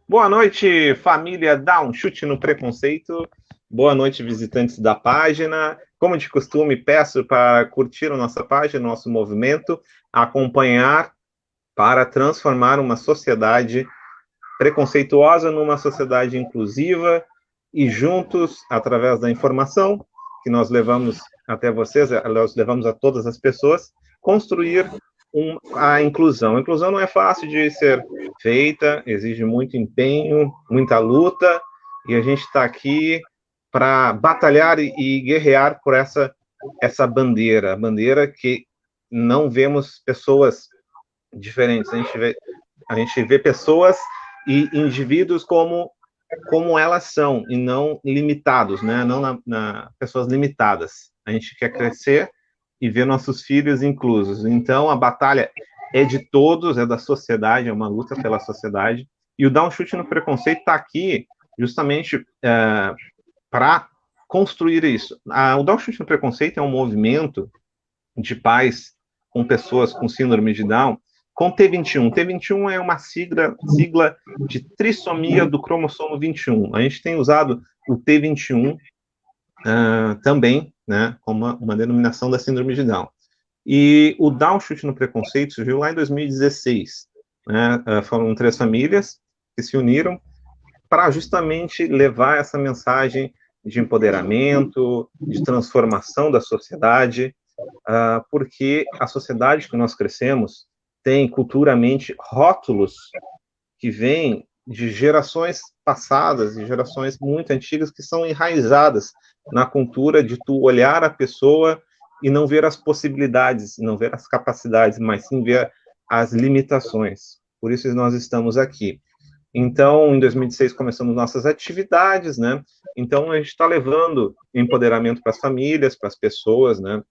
Boa noite, família Dá um Chute no Preconceito. Boa noite, visitantes da página. Como de costume, peço para curtir a nossa página, nosso movimento, acompanhar para transformar uma sociedade preconceituosa numa sociedade inclusiva e juntos, através da informação que nós levamos até vocês, nós levamos a todas as pessoas, construir a inclusão. A inclusão não é fácil de ser feita, exige muito empenho, muita luta, e a gente está aqui para batalhar e guerrear por essa bandeira, a bandeira que não vemos pessoas diferentes, a gente vê pessoas e indivíduos como elas são e não limitados, né? Não pessoas limitadas. A gente quer crescer e ver nossos filhos inclusos. Então a batalha é de todos, é da sociedade, é uma luta pela sociedade. E o Dar um Chute no Preconceito está aqui justamente para construir isso. O Dar um Chute no Preconceito é um movimento de pais com pessoas com síndrome de Down com T21. T21 é uma sigla de trissomia do cromossomo 21. A gente tem usado o T21 também, né, como uma denominação da síndrome de Down. E o Dar um Chute no Preconceito surgiu lá em 2016. Né, foram 3 famílias que se uniram para justamente levar essa mensagem de empoderamento, de transformação da sociedade, porque a sociedade que nós crescemos tem culturalmente rótulos que vêm de gerações passadas, de gerações muito antigas, que são enraizadas na cultura de tu olhar a pessoa e não ver as possibilidades, não ver as capacidades, mas sim ver as limitações. Por isso nós estamos aqui. Então, em 2016, começamos nossas atividades, né? Então, a gente está levando empoderamento para as famílias, para as pessoas, né?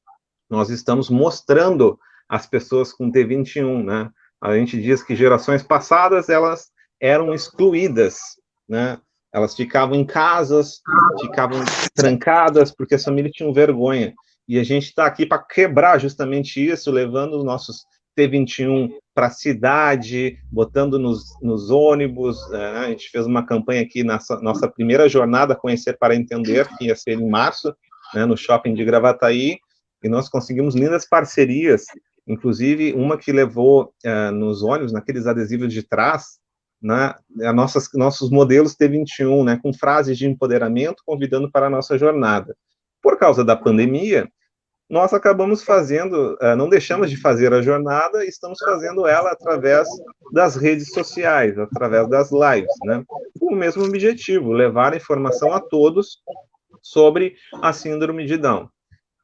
Nós estamos mostrando as pessoas com T21, né? A gente diz que gerações passadas, elas eram excluídas, né? Elas ficavam em casas, ficavam trancadas, porque as famílias tinham vergonha. E a gente está aqui para quebrar justamente isso, levando os nossos T21 para a cidade, botando nos ônibus. A gente fez uma campanha aqui, nossa primeira jornada, Conhecer para Entender, que ia ser em março, né, no shopping de Gravataí, e nós conseguimos lindas parcerias, inclusive uma que levou nos ônibus, naqueles adesivos de trás, né, nossos modelos T21, né, com frases de empoderamento, convidando para a nossa jornada. Por causa da pandemia, nós acabamos fazendo, não deixamos de fazer a jornada, estamos fazendo ela através das redes sociais, através das lives, né, com o mesmo objetivo, levar a informação a todos sobre a síndrome de Down.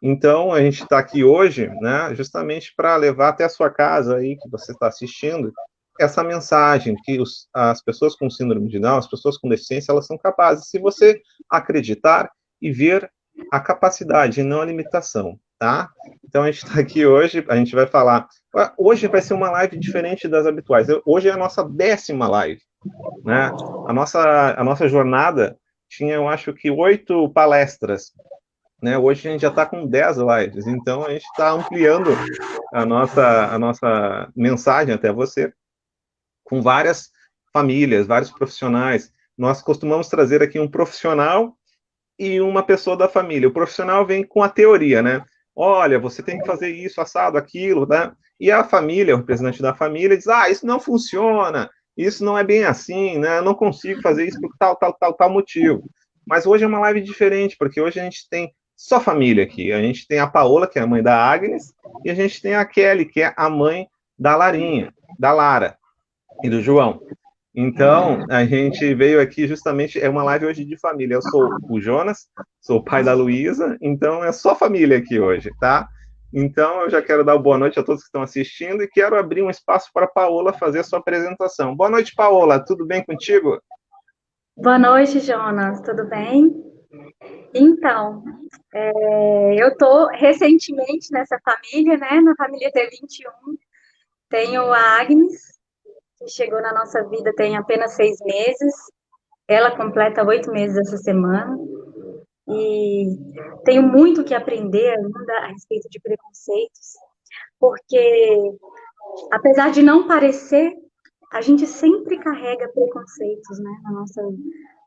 Então, a gente está aqui hoje, né, justamente para levar até a sua casa aí, que você está assistindo, essa mensagem que as pessoas com síndrome de Down, as pessoas com deficiência, elas são capazes, se você acreditar e ver a capacidade e não a limitação, tá? Então, a gente está aqui hoje, a gente vai falar. Hoje vai ser uma live diferente das habituais. Hoje é a nossa 10ª live, né? A nossa jornada tinha, eu acho que 8 palestras, né? Hoje a gente já está com 10 lives, então a gente está ampliando a nossa mensagem até você, com várias famílias, vários profissionais. Nós costumamos trazer aqui um profissional e uma pessoa da família. O profissional vem com a teoria, né? Olha, você tem que fazer isso, assado, aquilo, né? E a família, o representante da família, diz: isso não funciona, isso não é bem assim, né? Eu não consigo fazer isso por tal, tal, tal, tal motivo. Mas hoje é uma live diferente, porque hoje a gente tem só família aqui. A gente tem a Paola, que é a mãe da Agnes, e a gente tem a Kelly, que é a mãe da Larinha, da Lara e do João. Então, a gente veio aqui justamente, é uma live hoje de família. Eu sou o Jonas, sou o pai da Luísa, então é só família aqui hoje, tá? Então, eu já quero dar boa noite a todos que estão assistindo e quero abrir um espaço para a Paola fazer a sua apresentação. Boa noite, Paola, tudo bem contigo? Boa noite, Jonas, tudo bem? Então, eu estou recentemente nessa família, né? Na família T21. Tenho a Agnes, que chegou na nossa vida tem apenas 6 meses. Ela completa 8 meses essa semana. E tenho muito que aprender ainda a respeito de preconceitos, porque apesar de não parecer, a gente sempre carrega preconceitos, né,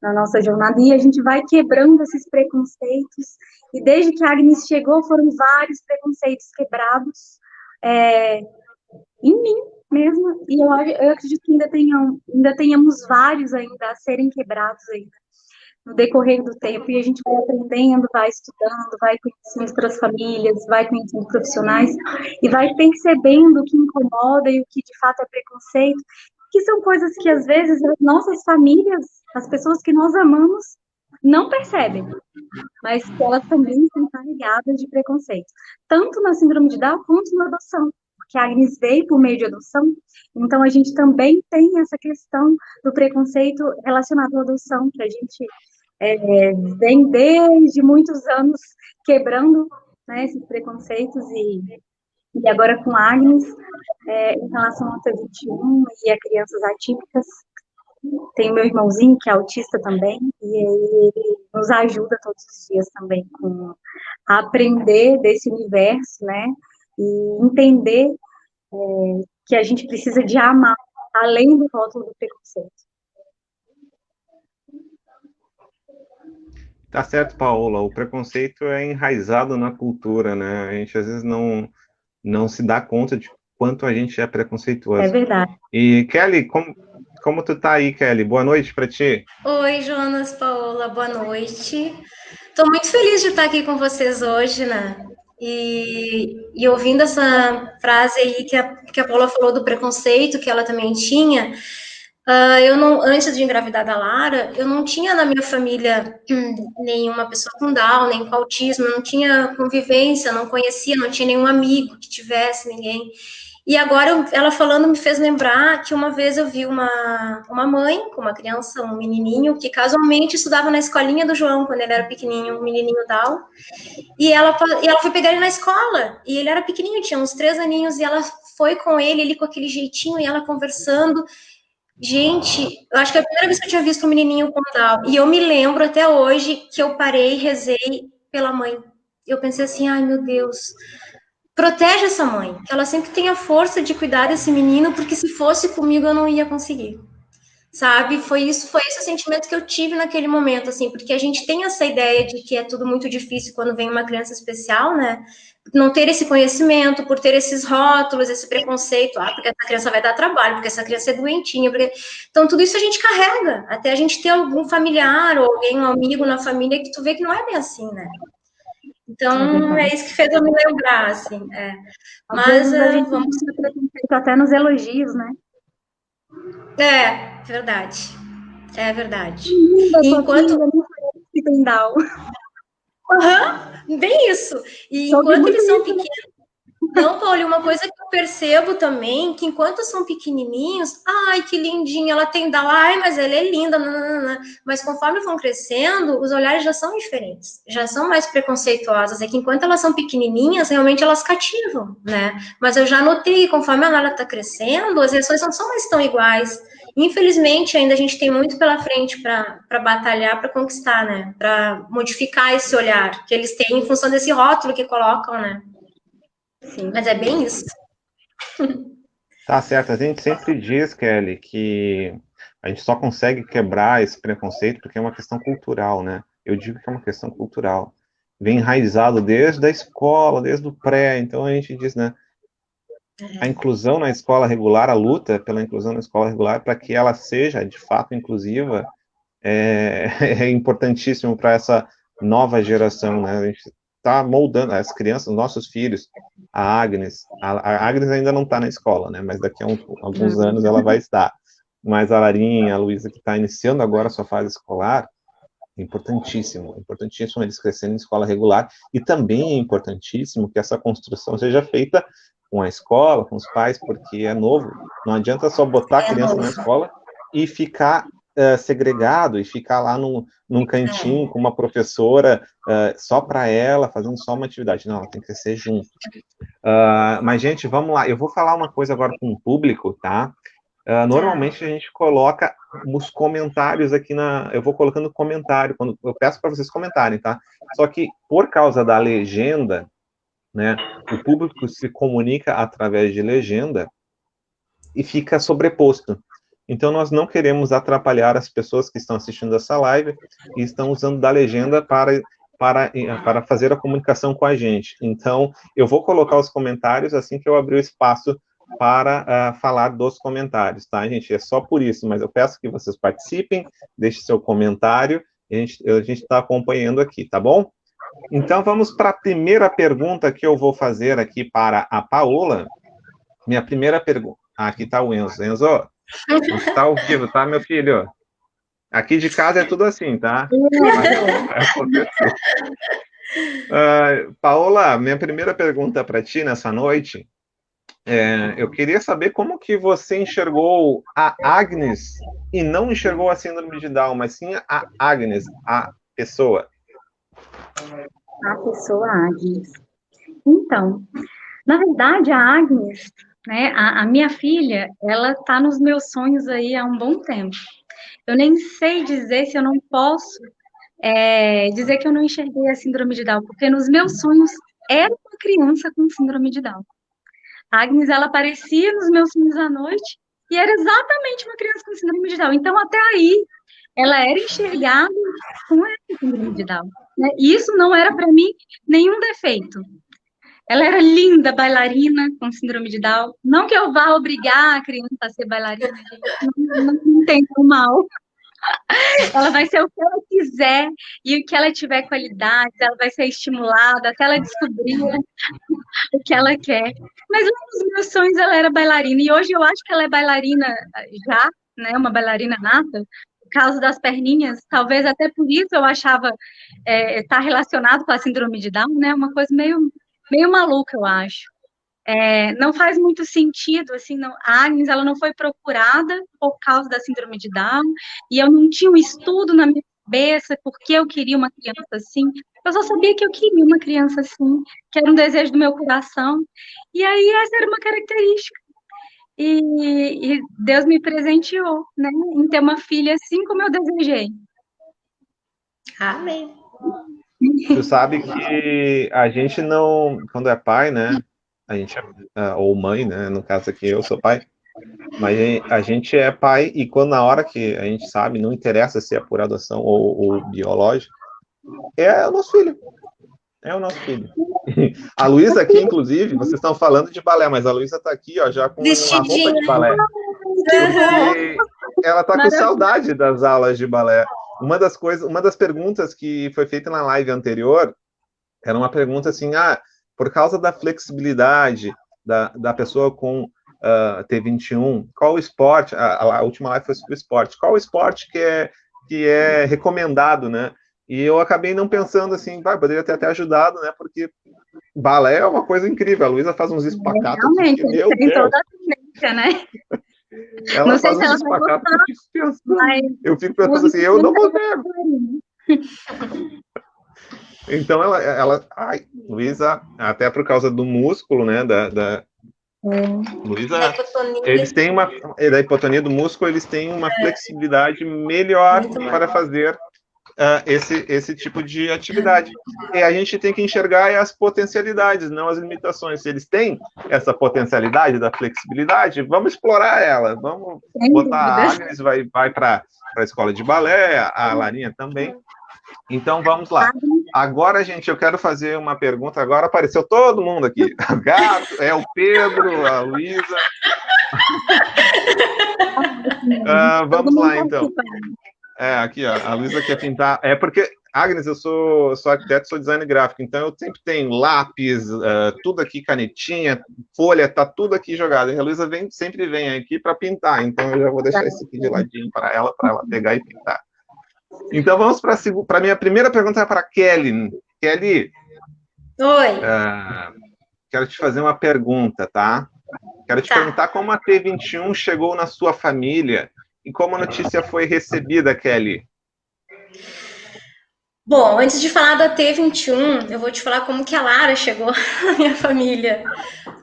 na nossa jornada, e a gente vai quebrando esses preconceitos, e desde que a Agnes chegou, foram vários preconceitos quebrados, em mim mesmo, e eu acredito que ainda tenhamos vários ainda a serem quebrados ainda no decorrer do tempo, e a gente vai aprendendo, vai estudando, vai conhecendo outras famílias, vai conhecendo profissionais, e vai percebendo o que incomoda e o que de fato é preconceito, que são coisas que às vezes as nossas famílias, as pessoas que nós amamos, não percebem, mas que elas também estão carregadas de preconceito, tanto na síndrome de Down quanto na adoção, porque a Agnes veio por meio de adoção, então a gente também tem essa questão do preconceito relacionado à adoção, que a gente vem desde muitos anos quebrando, né, esses preconceitos, e agora com a Agnes, em relação ao T21 e a crianças atípicas, tem o meu irmãozinho, que é autista também, e ele nos ajuda todos os dias também a aprender desse universo, né, e entender que a gente precisa de amar, além do rótulo do preconceito. Tá certo, Paola. O preconceito é enraizado na cultura, né? A gente às vezes não se dá conta de quanto a gente é É preconceituoso. verdade. E Kelly, como tu tá aí, Kelly? Boa noite para ti. Oi, Jonas, Paola, boa noite. Estou muito feliz de estar aqui com vocês hoje, né? E ouvindo essa frase aí que a Paola falou do preconceito que ela também tinha, eu não, antes de engravidar da Lara, eu não tinha na minha família nenhuma pessoa com Down, nem com autismo, não tinha convivência, não conhecia, não tinha nenhum amigo que tivesse, ninguém. E agora, ela falando me fez lembrar que uma vez eu vi uma mãe com uma criança, um menininho, que casualmente estudava na escolinha do João, quando ele era pequenininho, um menininho Down, e ela foi pegar ele na escola, e ele era pequenininho, tinha uns 3 aninhos, e ela foi com ele com aquele jeitinho, e ela conversando. Gente, eu acho que é a primeira vez que eu tinha visto um menininho com Down, e eu me lembro até hoje que eu parei e rezei pela mãe. Eu pensei assim, ai meu Deus, protege essa mãe, que ela sempre tenha força de cuidar desse menino, porque se fosse comigo eu não ia conseguir. Sabe? Foi esse o sentimento que eu tive naquele momento, assim, porque a gente tem essa ideia de que é tudo muito difícil quando vem uma criança especial, né? Não ter esse conhecimento, por ter esses rótulos, esse preconceito, porque essa criança vai dar trabalho, porque essa criança é doentinha, porque... Então tudo isso a gente carrega, até a gente ter algum familiar ou alguém, um amigo na família que tu vê que não é bem assim, né? Então é isso que fez eu me lembrar, assim. Às vezes a gente Vamos... tem preconceito até nos elogios, né? Verdade. É verdade. Linda, E enquanto... filha, não parece que tem Down. Bem isso. E enquanto eles são pequenos... Não, Paulo, uma coisa que eu percebo também, que enquanto são pequenininhos, ai, que lindinha, ela tem Down, ai, mas ela é linda, nananana. Mas conforme vão crescendo, os olhares já são diferentes, já são mais preconceituosas. É que enquanto elas são pequenininhas, realmente elas cativam, né? Mas eu já notei que conforme a Lara está crescendo, as reações não são mais tão iguais. Infelizmente, ainda a gente tem muito pela frente para batalhar, para conquistar, né? Para modificar esse olhar que eles têm em função desse rótulo que colocam, né? Sim. Mas é bem isso. Tá certo. A gente sempre diz, Kelly, que a gente só consegue quebrar esse preconceito porque é uma questão cultural, né? Eu digo que é uma questão cultural. Vem enraizado desde a escola, desde o pré. Então a gente diz, né? A inclusão na escola regular, a luta pela inclusão na escola regular, para que ela seja de fato inclusiva, é importantíssimo para essa nova geração, né? A gente está moldando as crianças, nossos filhos, a Agnes ainda não está na escola, né? Mas daqui a alguns anos ela vai estar. Mas a Larinha, a Luísa, que está iniciando agora a sua fase escolar, é importantíssimo eles crescerem em escola regular, e também é importantíssimo que essa construção seja feita com a escola, com os pais, porque é novo. Não adianta só botar a criança na escola e ficar segregado, e ficar lá num cantinho com uma professora só para ela, fazendo só uma atividade. Não, ela tem que crescer junto. Mas, gente, vamos lá. Eu vou falar uma coisa agora com o público, tá? Normalmente a gente coloca os comentários aqui eu vou colocando comentário, quando eu peço para vocês comentarem, tá? Só que por causa da legenda, né, o público se comunica através de legenda e fica sobreposto. Então, nós não queremos atrapalhar as pessoas que estão assistindo essa live e estão usando da legenda para fazer a comunicação com a gente. Então, eu vou colocar os comentários assim que eu abrir o espaço para falar dos comentários, tá, gente? É só por isso, mas eu peço que vocês participem, deixem seu comentário, a gente está acompanhando aqui, tá bom? Então, vamos para a primeira pergunta que eu vou fazer aqui para a Paola. Minha primeira pergunta... aqui está o Enzo. Enzo, você está ao vivo, tá, meu filho? Aqui de casa é tudo assim, tá? Paola, minha primeira pergunta para ti nessa noite, eu queria saber como que você enxergou a Agnes e não enxergou a síndrome de Down, mas sim a Agnes, a pessoa. A pessoa Agnes. Então, na verdade, a Agnes, né, a minha filha, ela está nos meus sonhos aí há um bom tempo. Eu nem sei dizer se eu não posso dizer que eu não enxerguei a síndrome de Down, porque nos meus sonhos era uma criança com síndrome de Down. A Agnes, ela aparecia nos meus sonhos à noite e era exatamente uma criança com síndrome de Down. Então, até aí, ela era enxergada com essa síndrome de Down, né? E isso não era para mim nenhum defeito. Ela era linda, bailarina com síndrome de Down. Não que eu vá obrigar a criança a ser bailarina, gente. Não tem mal. Ela vai ser o que ela quiser e o que ela tiver qualidade, ela vai ser estimulada até ela descobrir o que ela quer. Mas um dos meus sonhos, ela era bailarina. E hoje eu acho que ela é bailarina já, né? Uma bailarina nata. Por causa das perninhas, talvez até por isso eu achava estar relacionado com a síndrome de Down, né? Uma coisa meio maluca, eu acho. Não faz muito sentido, assim, não, a Agnes, ela não foi procurada por causa da síndrome de Down, e eu não tinha um estudo na minha cabeça porque eu queria uma criança assim, eu só sabia que eu queria uma criança assim, que era um desejo do meu coração, e aí essa era uma característica, e Deus me presenteou, né, em ter uma filha assim como eu desejei. Amém. Tu sabe que a gente não, quando é pai, né, a gente ou mãe, né, no caso aqui eu sou pai, mas a gente é pai e quando na hora que a gente sabe, não interessa se é por adoção ou biológico, é o nosso filho. É o nosso filho. A Luísa aqui, inclusive, vocês estão falando de balé, mas a Luísa está aqui, ó, já com uma roupa de balé. Porque ela está com saudade das aulas de balé. Uma das perguntas que foi feita na live anterior era uma pergunta assim, por causa da flexibilidade da pessoa com T21, qual o esporte, a última live foi sobre o esporte, qual o esporte que é recomendado, né? E eu acabei não pensando assim, poderia ter até ajudado, né? Porque balé é uma coisa incrível, a Luísa faz uns espacatos. Realmente, que, tem toda a tendência, né? Ela não faz uns espacatos que eu fico pensando assim, eu não consigo. Então ai, Luísa, até por causa do músculo, né, Luísa, eles têm da hipotonia do músculo, eles têm uma flexibilidade melhor para fazer esse tipo de atividade. E a gente tem que enxergar as potencialidades, não as limitações. Se eles têm essa potencialidade da flexibilidade, vamos explorar ela, vamos botar a Agnes, vai para a escola de balé, a Larinha também. Então, vamos lá. Agora, gente, eu quero fazer uma pergunta. Agora apareceu todo mundo aqui. Gato, o Pedro, a Luísa. Vamos lá, então. Aqui, ó, a Luísa quer pintar. Porque, Agnes, eu sou arquiteto, sou designer gráfico, então eu sempre tenho lápis, tudo aqui, canetinha, folha, tá tudo aqui jogado. E a Luísa sempre vem aqui para pintar, então eu já vou deixar esse aqui de ladinho para ela pegar e pintar. Então vamos para a minha primeira pergunta para a Kelly. Kelly. Oi. Quero te fazer uma pergunta, tá? Quero te perguntar como a T21 chegou na sua família e como a notícia foi recebida, Kelly. Bom, antes de falar da T21, eu vou te falar como que a Lara chegou na minha família.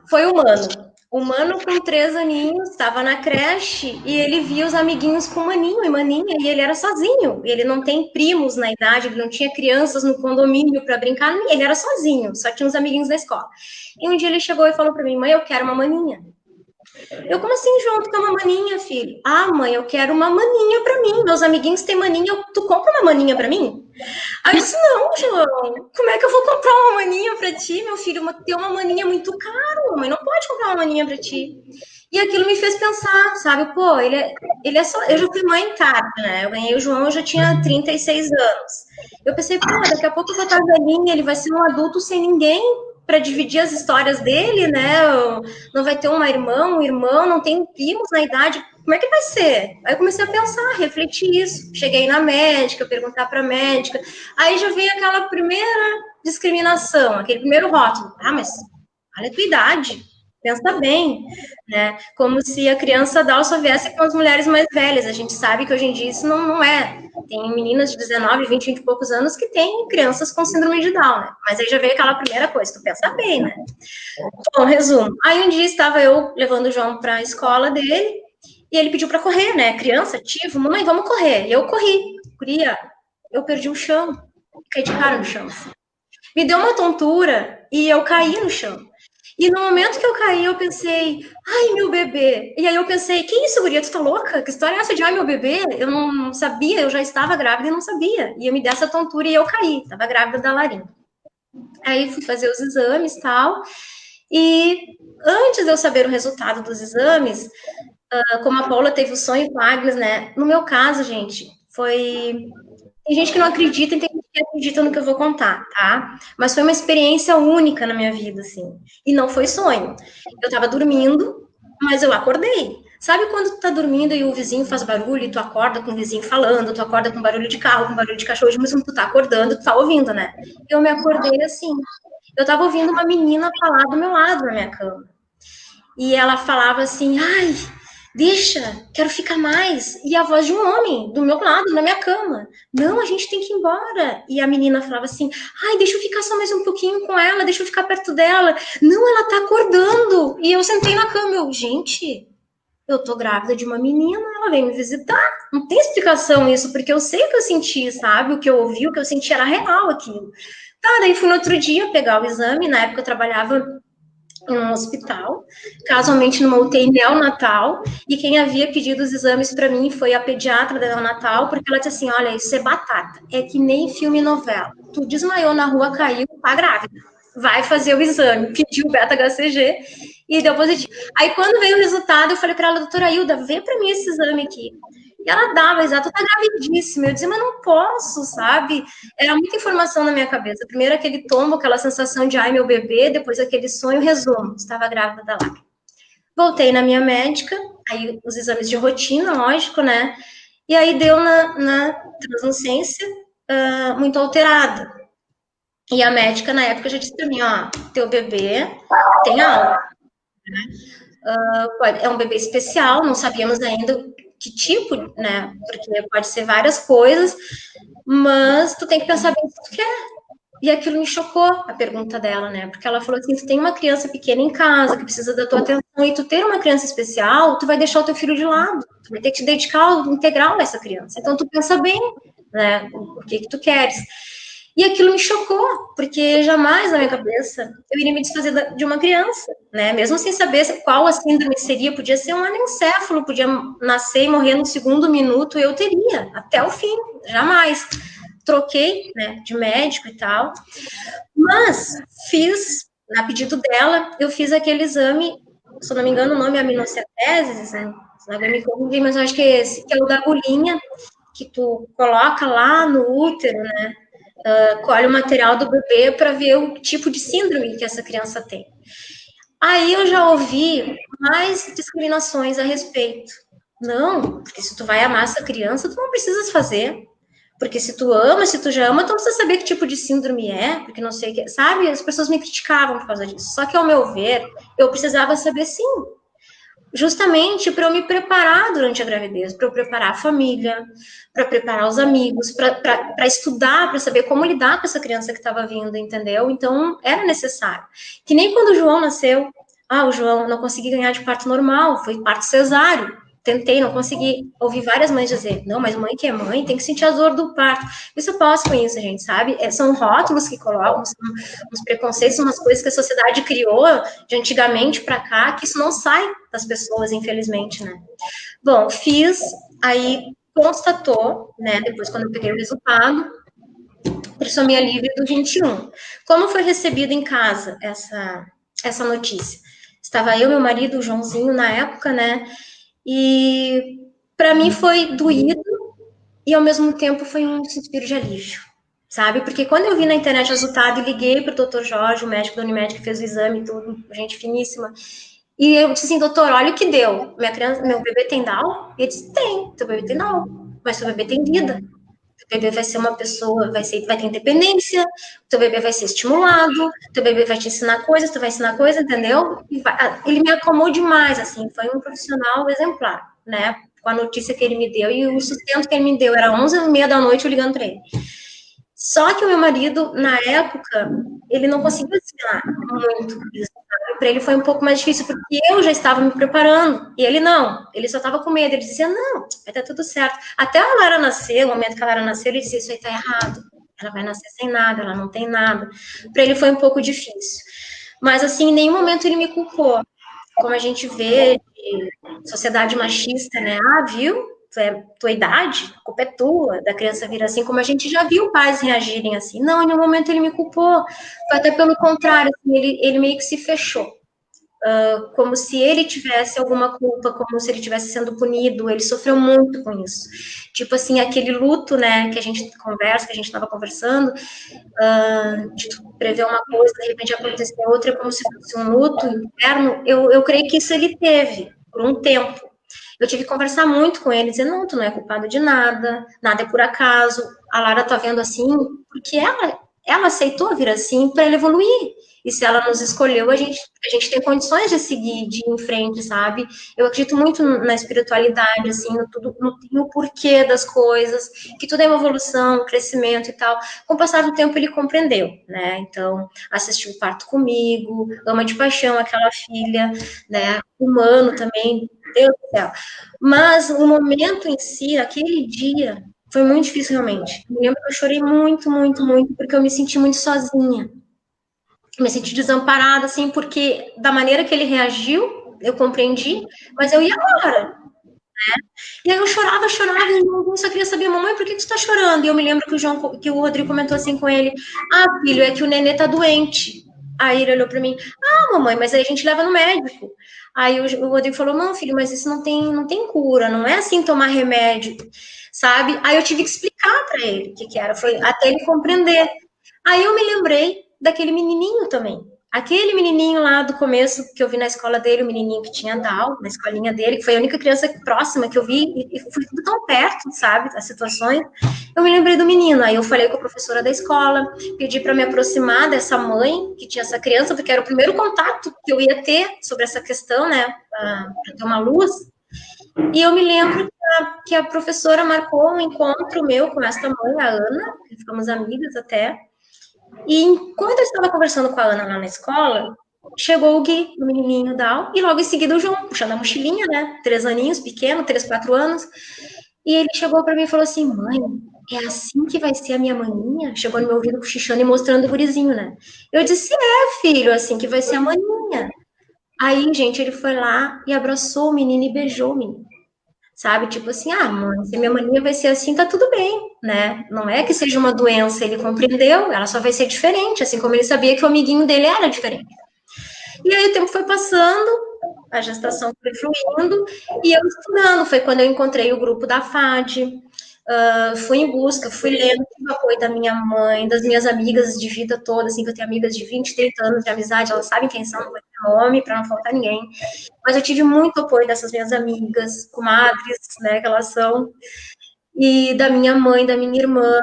Foi o Mano. O Mano, com 3 aninhos, estava na creche e ele via os amiguinhos com Maninho e Maninha, e ele era sozinho. Ele não tem primos na idade, ele não tinha crianças no condomínio para brincar, ele era sozinho, só tinha uns amiguinhos na escola. E um dia ele chegou e falou para mim, mãe, eu quero uma maninha. Eu, como assim, João, tu quer uma maninha, filho? Ah, mãe, eu quero uma maninha pra mim. Meus amiguinhos têm maninha, tu compra uma maninha pra mim? Aí eu disse, não, João, como é que eu vou comprar uma maninha pra ti, meu filho? Ter uma maninha é muito caro, mãe, não pode comprar uma maninha pra ti. E aquilo me fez pensar, sabe? Pô, ele é só... Eu já fui mãe tarde, né? Eu ganhei o João, eu já tinha 36 anos. Eu pensei, pô, daqui a pouco eu vou estar velhinha, ele vai ser um adulto sem ninguém para dividir as histórias dele, né? Não vai ter uma irmã, um irmão, não tem primos na idade. Como é que vai ser? Aí eu comecei a pensar, refletir isso. Cheguei na médica, perguntar para a médica. Aí já veio aquela primeira discriminação, aquele primeiro rótulo. Ah, mas olha a tua idade, pensa bem, né? Como se a criança Down só viesse com as mulheres mais velhas. A gente sabe que hoje em dia isso não é. Tem meninas de 19, 20 e poucos anos que têm crianças com síndrome de Down, né? Mas aí já veio aquela primeira coisa, tu pensa bem, né? Bom, resumo. Aí um dia estava eu levando o João para a escola dele e ele pediu para correr, né? Criança, ativo, mamãe, vamos correr. E eu corri. Guria, eu perdi o chão. Caí de cara no chão. Me deu uma tontura e eu caí no chão. E no momento que eu caí, eu pensei, ai, meu bebê. E aí eu pensei, que isso, guria, tu tá louca? Que história é essa de ai, meu bebê? Eu não sabia, eu já estava grávida e não sabia. E eu me dei essa tontura e eu caí. Tava grávida da Larinha. Aí fui fazer os exames e tal. E antes de eu saber o resultado dos exames, como a Paula teve o sonho com a Agnes, né? No meu caso, gente, foi... Tem gente que não acredita e tem gente que acredita no que eu vou contar, tá? Mas foi uma experiência única na minha vida, assim. E não foi sonho. Eu tava dormindo, mas eu acordei. Sabe quando tu tá dormindo e o vizinho faz barulho e tu acorda com o vizinho falando, tu acorda com barulho de carro, com barulho de cachorro, mesmo tu tá acordando, tu tá ouvindo, né? Eu me acordei assim. Eu tava ouvindo uma menina falar do meu lado na minha cama. E ela falava assim, ai, deixa, quero ficar mais. E a voz de um homem do meu lado, na minha cama. Não, a gente tem que ir embora. E a menina falava assim, ai, deixa eu ficar só mais um pouquinho com ela, deixa eu ficar perto dela. Não, ela tá acordando. E eu sentei na cama, gente, eu tô grávida de uma menina, ela vem me visitar. Não tem explicação isso, porque eu sei o que eu senti, sabe? O que eu ouvi, o que eu senti era real aquilo. Tá, daí fui no outro dia pegar o exame, na época eu trabalhava em um hospital, casualmente numa UTI neonatal, e quem havia pedido os exames para mim foi a pediatra da neonatal, porque ela disse assim, olha, isso é batata, é que nem filme e novela, tu desmaiou na rua, caiu, tá grávida, vai fazer o exame, pediu o beta-HCG e deu positivo. Aí quando veio o resultado, eu falei para ela, doutora Hilda, vê para mim esse exame aqui. E ela dava, exato, tá gravidíssima. Eu dizia, mas não posso, sabe? Era muita informação na minha cabeça. Primeiro aquele tombo, aquela sensação de, ai, meu bebê, depois aquele sonho, resumo, estava grávida da Lara. Voltei na minha médica, aí os exames de rotina, lógico, né? E aí deu na translucência muito alterada. E a médica, na época, já disse pra mim, ó, teu bebê tem algo, né? É um bebê especial, não sabíamos ainda que tipo, né? Porque pode ser várias coisas, mas tu tem que pensar bem o que tu quer. E aquilo me chocou, a pergunta dela, né? Porque ela falou assim, tu tem uma criança pequena em casa, que precisa da tua atenção, e tu ter uma criança especial, tu vai deixar o teu filho de lado, tu vai ter que te dedicar integral a essa criança. Então, tu pensa bem, né? O que tu queres. E aquilo me chocou, porque jamais na minha cabeça eu iria me desfazer de uma criança, né? Mesmo sem saber qual a síndrome seria, podia ser um anencéfalo, podia nascer e morrer no segundo minuto, eu teria, até o fim, jamais. Troquei, né, de médico e tal, mas fiz, a pedido dela, eu fiz aquele exame, se eu não me engano o nome é aminocenteses, né? Não vai me corrigir, mas eu acho que é esse, que é o da agulhinha, que tu coloca lá no útero, né? Colhe o material do bebê para ver o tipo de síndrome que essa criança tem. Aí eu já ouvi mais discriminações a respeito. Não, porque se tu vai amar essa criança, tu não precisas fazer. Porque se tu ama, se tu já ama, tu não precisa saber que tipo de síndrome é, porque não sei o que, sabe? As pessoas me criticavam por causa disso. Só que, ao meu ver, eu precisava saber sim. Justamente para eu me preparar durante a gravidez, para eu preparar a família, para preparar os amigos, para estudar, para saber como lidar com essa criança que estava vindo, entendeu? Então, era necessário. Que nem quando o João nasceu, o João não consegui ganhar de parto normal, foi parto cesáreo. tentei, não consegui. Ouvi várias mães dizer, não, mas mãe que é mãe tem que sentir a dor do parto. Isso eu posso com isso, gente, sabe? São rótulos que colocam, são uns preconceitos, são umas coisas que a sociedade criou de antigamente para cá, que isso não sai das pessoas, infelizmente, né? Bom, fiz, aí constatou, né, depois quando eu peguei o resultado, trissomia livre do 21. Como foi recebido em casa essa notícia? Estava eu, meu marido, o Joãozinho, na época, né? E para mim foi doído e ao mesmo tempo foi um suspiro de alívio, sabe? Porque quando eu vi na internet o resultado e liguei para o doutor Jorge, o médico da Unimed que fez o exame e tudo, gente finíssima, e eu disse assim, doutor, olha o que deu. Meu bebê tem Down? E ele disse, tem, teu bebê tem Down, mas teu bebê tem vida. Teu bebê vai ser uma pessoa, vai ter independência, teu bebê vai ser estimulado, teu bebê vai te ensinar coisas, tu vai ensinar coisas, entendeu? Ele me acalmou demais, assim, foi um profissional exemplar, né? Com a notícia que ele me deu, e o sustento que ele me deu era 11h30 da noite, eu ligando para ele. Só que o meu marido, na época, ele não conseguiu ensinar muito isso. Para ele foi um pouco mais difícil, porque eu já estava me preparando, e ele não, ele só estava com medo, ele dizia, não, vai dar tudo certo. Até a Lara nascer, no momento que a Lara nasceu, ele dizia, isso aí tá errado, ela vai nascer sem nada, ela não tem nada. Para ele foi um pouco difícil. Mas, assim, em nenhum momento ele me culpou. Como a gente vê de sociedade machista, né, viu? Tua idade, a culpa é tua, da criança vir assim, como a gente já viu pais reagirem assim. Não, em nenhum momento ele me culpou, foi até pelo contrário, assim, ele meio que se fechou, como se ele tivesse alguma culpa, como se ele estivesse sendo punido, ele sofreu muito com isso. Tipo assim, aquele luto, né, que a gente conversa, que a gente estava conversando, de prever uma coisa, de repente acontecer outra, como se fosse um luto interno, eu creio que isso ele teve, por um tempo. Eu tive que conversar muito com ele, dizer, não, tu não é culpado de nada, nada é por acaso, a Lara tá vendo assim, porque ela aceitou vir assim para ele evoluir, e se ela nos escolheu, a gente tem condições de seguir, de ir em frente, sabe? Eu acredito muito na espiritualidade, assim, no porquê das coisas, que tudo é uma evolução, um crescimento e tal. Com o passar do tempo, ele compreendeu, né? Então, assistiu o parto comigo, ama de paixão aquela filha, né? Humano também, Deus do céu. Mas o momento em si, aquele dia, foi muito difícil realmente. Eu lembro que eu chorei muito, muito, muito, porque eu me senti muito sozinha. Me senti desamparada, assim, porque da maneira que ele reagiu, eu compreendi, mas eu ia agora, né? E aí eu chorava, e eu só queria saber, mamãe, por que tu tá chorando? E eu me lembro que o Rodrigo comentou assim com ele, filho, é que o nenê tá doente. Aí ele olhou pra mim, mamãe, mas aí a gente leva no médico. Aí o Rodrigo falou, não, filho, mas isso não tem cura, não é assim tomar remédio, sabe? Aí eu tive que explicar pra ele o que era, foi até ele compreender. Aí eu me lembrei daquele menininho também. Aquele menininho lá do começo que eu vi na escola dele, o menininho que tinha Down, na escolinha dele, que foi a única criança próxima que eu vi, e fui tudo tão perto, sabe, das situações. Eu me lembrei do menino, aí eu falei com a professora da escola, pedi para me aproximar dessa mãe que tinha essa criança, porque era o primeiro contato que eu ia ter sobre essa questão, né, para ter uma luz. E eu me lembro que a professora marcou um encontro meu com essa mãe, a Ana, que ficamos amigas até. E enquanto eu estava conversando com a Ana lá na escola, chegou o Gui, o menininho Down, e logo em seguida o João, puxando a mochilinha, né? 3 aninhos, pequeno, 3, 4 anos. E ele chegou para mim e falou assim, mãe, é assim que vai ser a minha maninha? Chegou no meu ouvido cochichando e mostrando o gurizinho, né? Eu disse, filho, assim que vai ser a maninha. Aí, gente, ele foi lá e abraçou o menino e beijou o menino. Sabe, tipo assim, mãe, se minha mania vai ser assim, tá tudo bem, né? Não é que seja uma doença, ele compreendeu, ela só vai ser diferente, assim como ele sabia que o amiguinho dele era diferente. E aí o tempo foi passando, a gestação foi fluindo, e eu estudando, foi quando eu encontrei o grupo da FAD, fui em busca, fui lendo, tive o apoio da minha mãe, das minhas amigas de vida toda, assim, que eu tenho amigas de 20, 30 anos de amizade, elas sabem quem são, não vou ter nome, para não faltar ninguém, mas eu tive muito apoio dessas minhas amigas, comadres, né, que elas são, e da minha mãe, da minha irmã,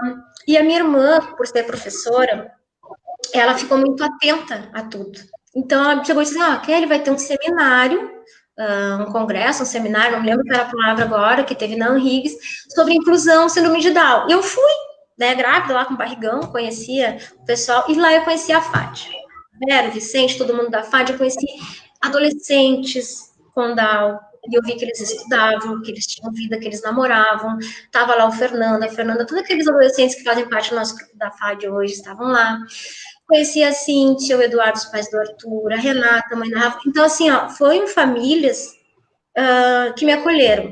e a minha irmã, por ser professora, ela ficou muito atenta a tudo. Então, ela chegou e disse, Kelly, vai ter um seminário, um congresso, um seminário, não me lembro qual era a palavra agora, que teve na Anhiggs, sobre inclusão, síndrome de Down. Eu fui, né, grávida, lá com barrigão, conhecia o pessoal, e lá eu conheci a FAD. Vera, Vicente, todo mundo da FAD, eu conheci adolescentes com Down, e eu vi que eles estudavam, que eles tinham vida, que eles namoravam. Tava lá o Fernando, a Fernanda, todos aqueles adolescentes que fazem parte do nosso grupo da FAD hoje estavam lá. Conheci a Cíntia, o Eduardo, os pais do Arthur, a Renata, a mãe da Rafa. Então, assim, ó, foram famílias que me acolheram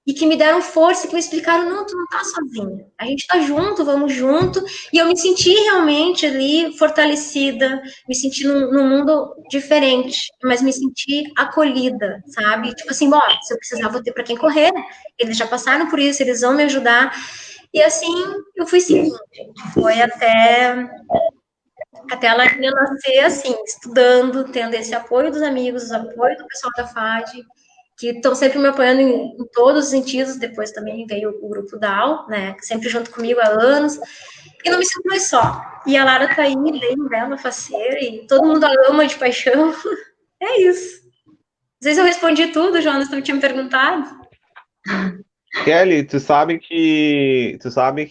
e que me deram força, que me explicaram, não, tu não tá sozinha, a gente tá junto, vamos junto, e eu me senti realmente ali fortalecida, me senti num mundo diferente, mas me senti acolhida, sabe? Tipo assim, bom, se eu precisar, vou ter para quem correr, eles já passaram por isso, eles vão me ajudar, e assim, eu fui seguindo, foi até ela ainda nascer, assim, estudando, tendo esse apoio dos amigos, o apoio do pessoal da FAD, que estão sempre me apoiando em todos os sentidos. Depois também veio o grupo DAO, né, sempre junto comigo há anos, e não me sinto mais só. E a Lara tá aí, bem bela, faceira, e todo mundo a ama de paixão. É isso. Não sei se eu respondi tudo, Jonas, tu tinha me perguntado. Kelly, tu sabe que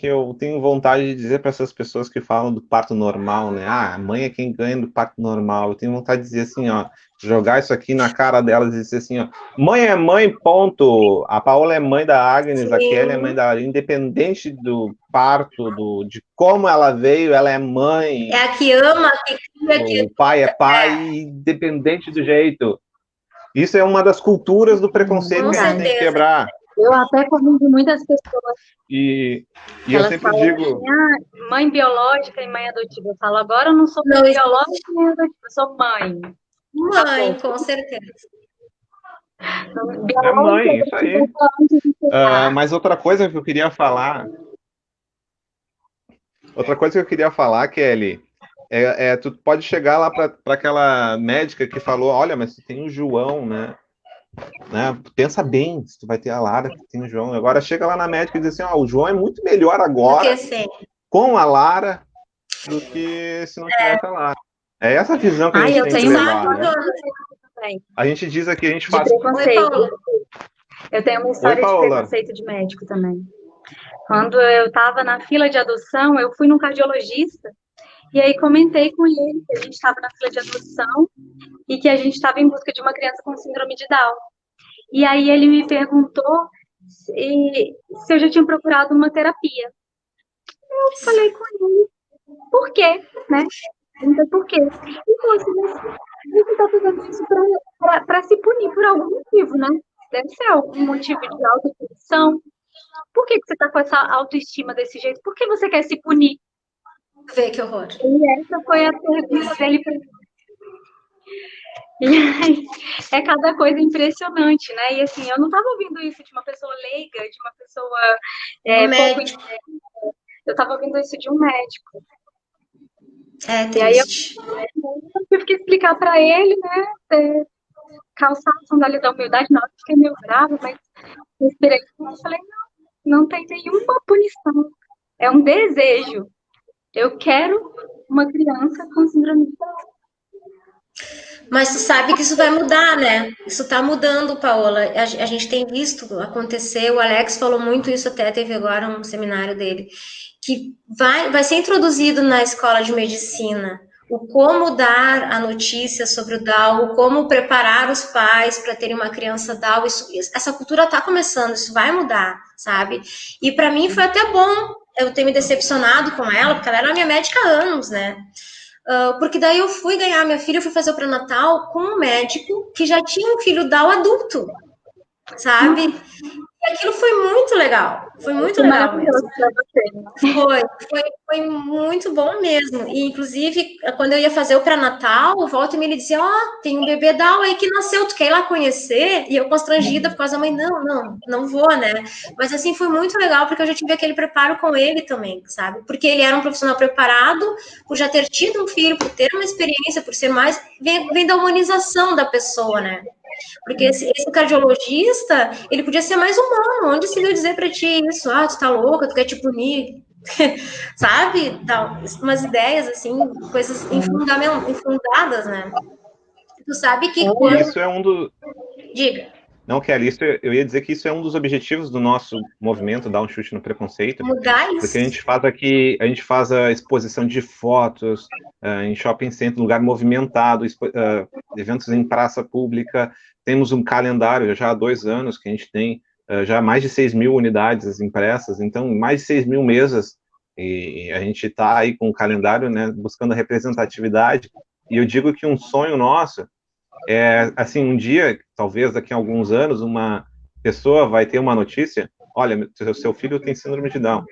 eu tenho vontade de dizer para essas pessoas que falam do parto normal, né? Ah, a mãe é quem ganha do parto normal. Eu tenho vontade de dizer assim, ó, jogar isso aqui na cara delas e dizer assim, ó, mãe é mãe, ponto. A Paola é mãe da Agnes, a Kelly é mãe da, independente do parto, de como ela veio, ela é mãe. É a que ama, a que cria, o pai é pai, independente do jeito. Isso é uma das culturas do preconceito que a gente tem que quebrar. Eu até convido muitas pessoas. E eu sempre digo. Assim, mãe biológica e mãe adotiva. Eu falo, agora eu não sou mãe biológica nem adotiva, eu sou mãe. Mãe, com certeza. É mãe, isso aí. Mas outra coisa que eu queria falar. Kelly, tu pode chegar lá para aquela médica que falou, olha, mas você tem o João, né? Pensa bem, se tu vai ter a Lara, que tem o João. Agora chega lá na médica e diz assim, o João é muito melhor agora com a Lara do que se não tivesse a Lara. É essa visão que a gente tem que levar, né? A gente diz aqui, a gente faz... Eu tenho uma história de preconceito de médico também. Quando eu estava na fila de adoção, eu fui num cardiologista e aí comentei com ele que a gente estava na fila de adoção e que a gente estava em busca de uma criança com síndrome de Down. E aí ele me perguntou se eu já tinha procurado uma terapia. Eu falei com ele, por quê, né? Então, por quê? E falou assim, mas você está fazendo isso para se punir por algum motivo, né? Deve ser algum motivo de autopunição. Por que você está com essa autoestima desse jeito? Por que você quer se punir? Vê que horror. E essa foi a pergunta dele para mim. E aí, é cada coisa impressionante, né? E assim, eu não estava ouvindo isso de uma pessoa leiga, de uma pessoa médico. Eu estava ouvindo isso de um médico. É triste. E aí eu tive que explicar para ele, né? Calçar a sandália da humildade. Não, eu fiquei meio brava, mas eu esperei. Eu falei, não tem nenhuma punição. É um desejo. Eu quero uma criança com síndrome de Down. Mas tu sabe que isso vai mudar, né? Isso tá mudando, Paola. A gente tem visto acontecer, o Alex falou muito isso, até teve agora um seminário dele, que vai ser introduzido na escola de medicina o como dar a notícia sobre o Down, o como preparar os pais para terem uma criança Down. Essa cultura está começando, isso vai mudar, sabe? E para mim foi até bom eu ter me decepcionado com ela, porque ela era minha médica há anos, né? Porque daí eu fui ganhar minha filha, eu fui fazer o pré-natal com um médico que já tinha um filho Down adulto, sabe? E aquilo foi muito legal. Foi muito legal mesmo. Foi muito bom mesmo. E, inclusive, quando eu ia fazer o pré-natal, volta e me dizia, tem um bebê Down aí que nasceu, tu quer ir lá conhecer? E eu constrangida por causa da mãe, não vou, né? Mas, assim, foi muito legal, porque eu já tive aquele preparo com ele também, sabe? Porque ele era um profissional preparado, por já ter tido um filho, por ter uma experiência, por ser mais... Vem da humanização da pessoa, né? Porque esse cardiologista, ele podia ser mais humano. Onde se deu dizer pra ti isso? Tu tá louca, tu quer te punir? Sabe? Umas ideias, assim, coisas infundadas, né? Tu sabe que quando... Isso é um dos... Diga. Não, Kelly, isso, eu ia dizer que isso é um dos objetivos do nosso movimento, Dar um Chute no Preconceito, Mudar porque isso. a gente faz aqui, a gente faz a exposição de fotos em shopping center, lugar movimentado, eventos em praça pública, temos um calendário já há 2 anos que a gente tem já mais de 6 mil unidades impressas, então mais de 6 mil mesas, e a gente está aí com o calendário, né, buscando a representatividade, e eu digo que um sonho nosso assim, um dia, talvez daqui a alguns anos, uma pessoa vai ter uma notícia, olha, seu filho tem síndrome de Down.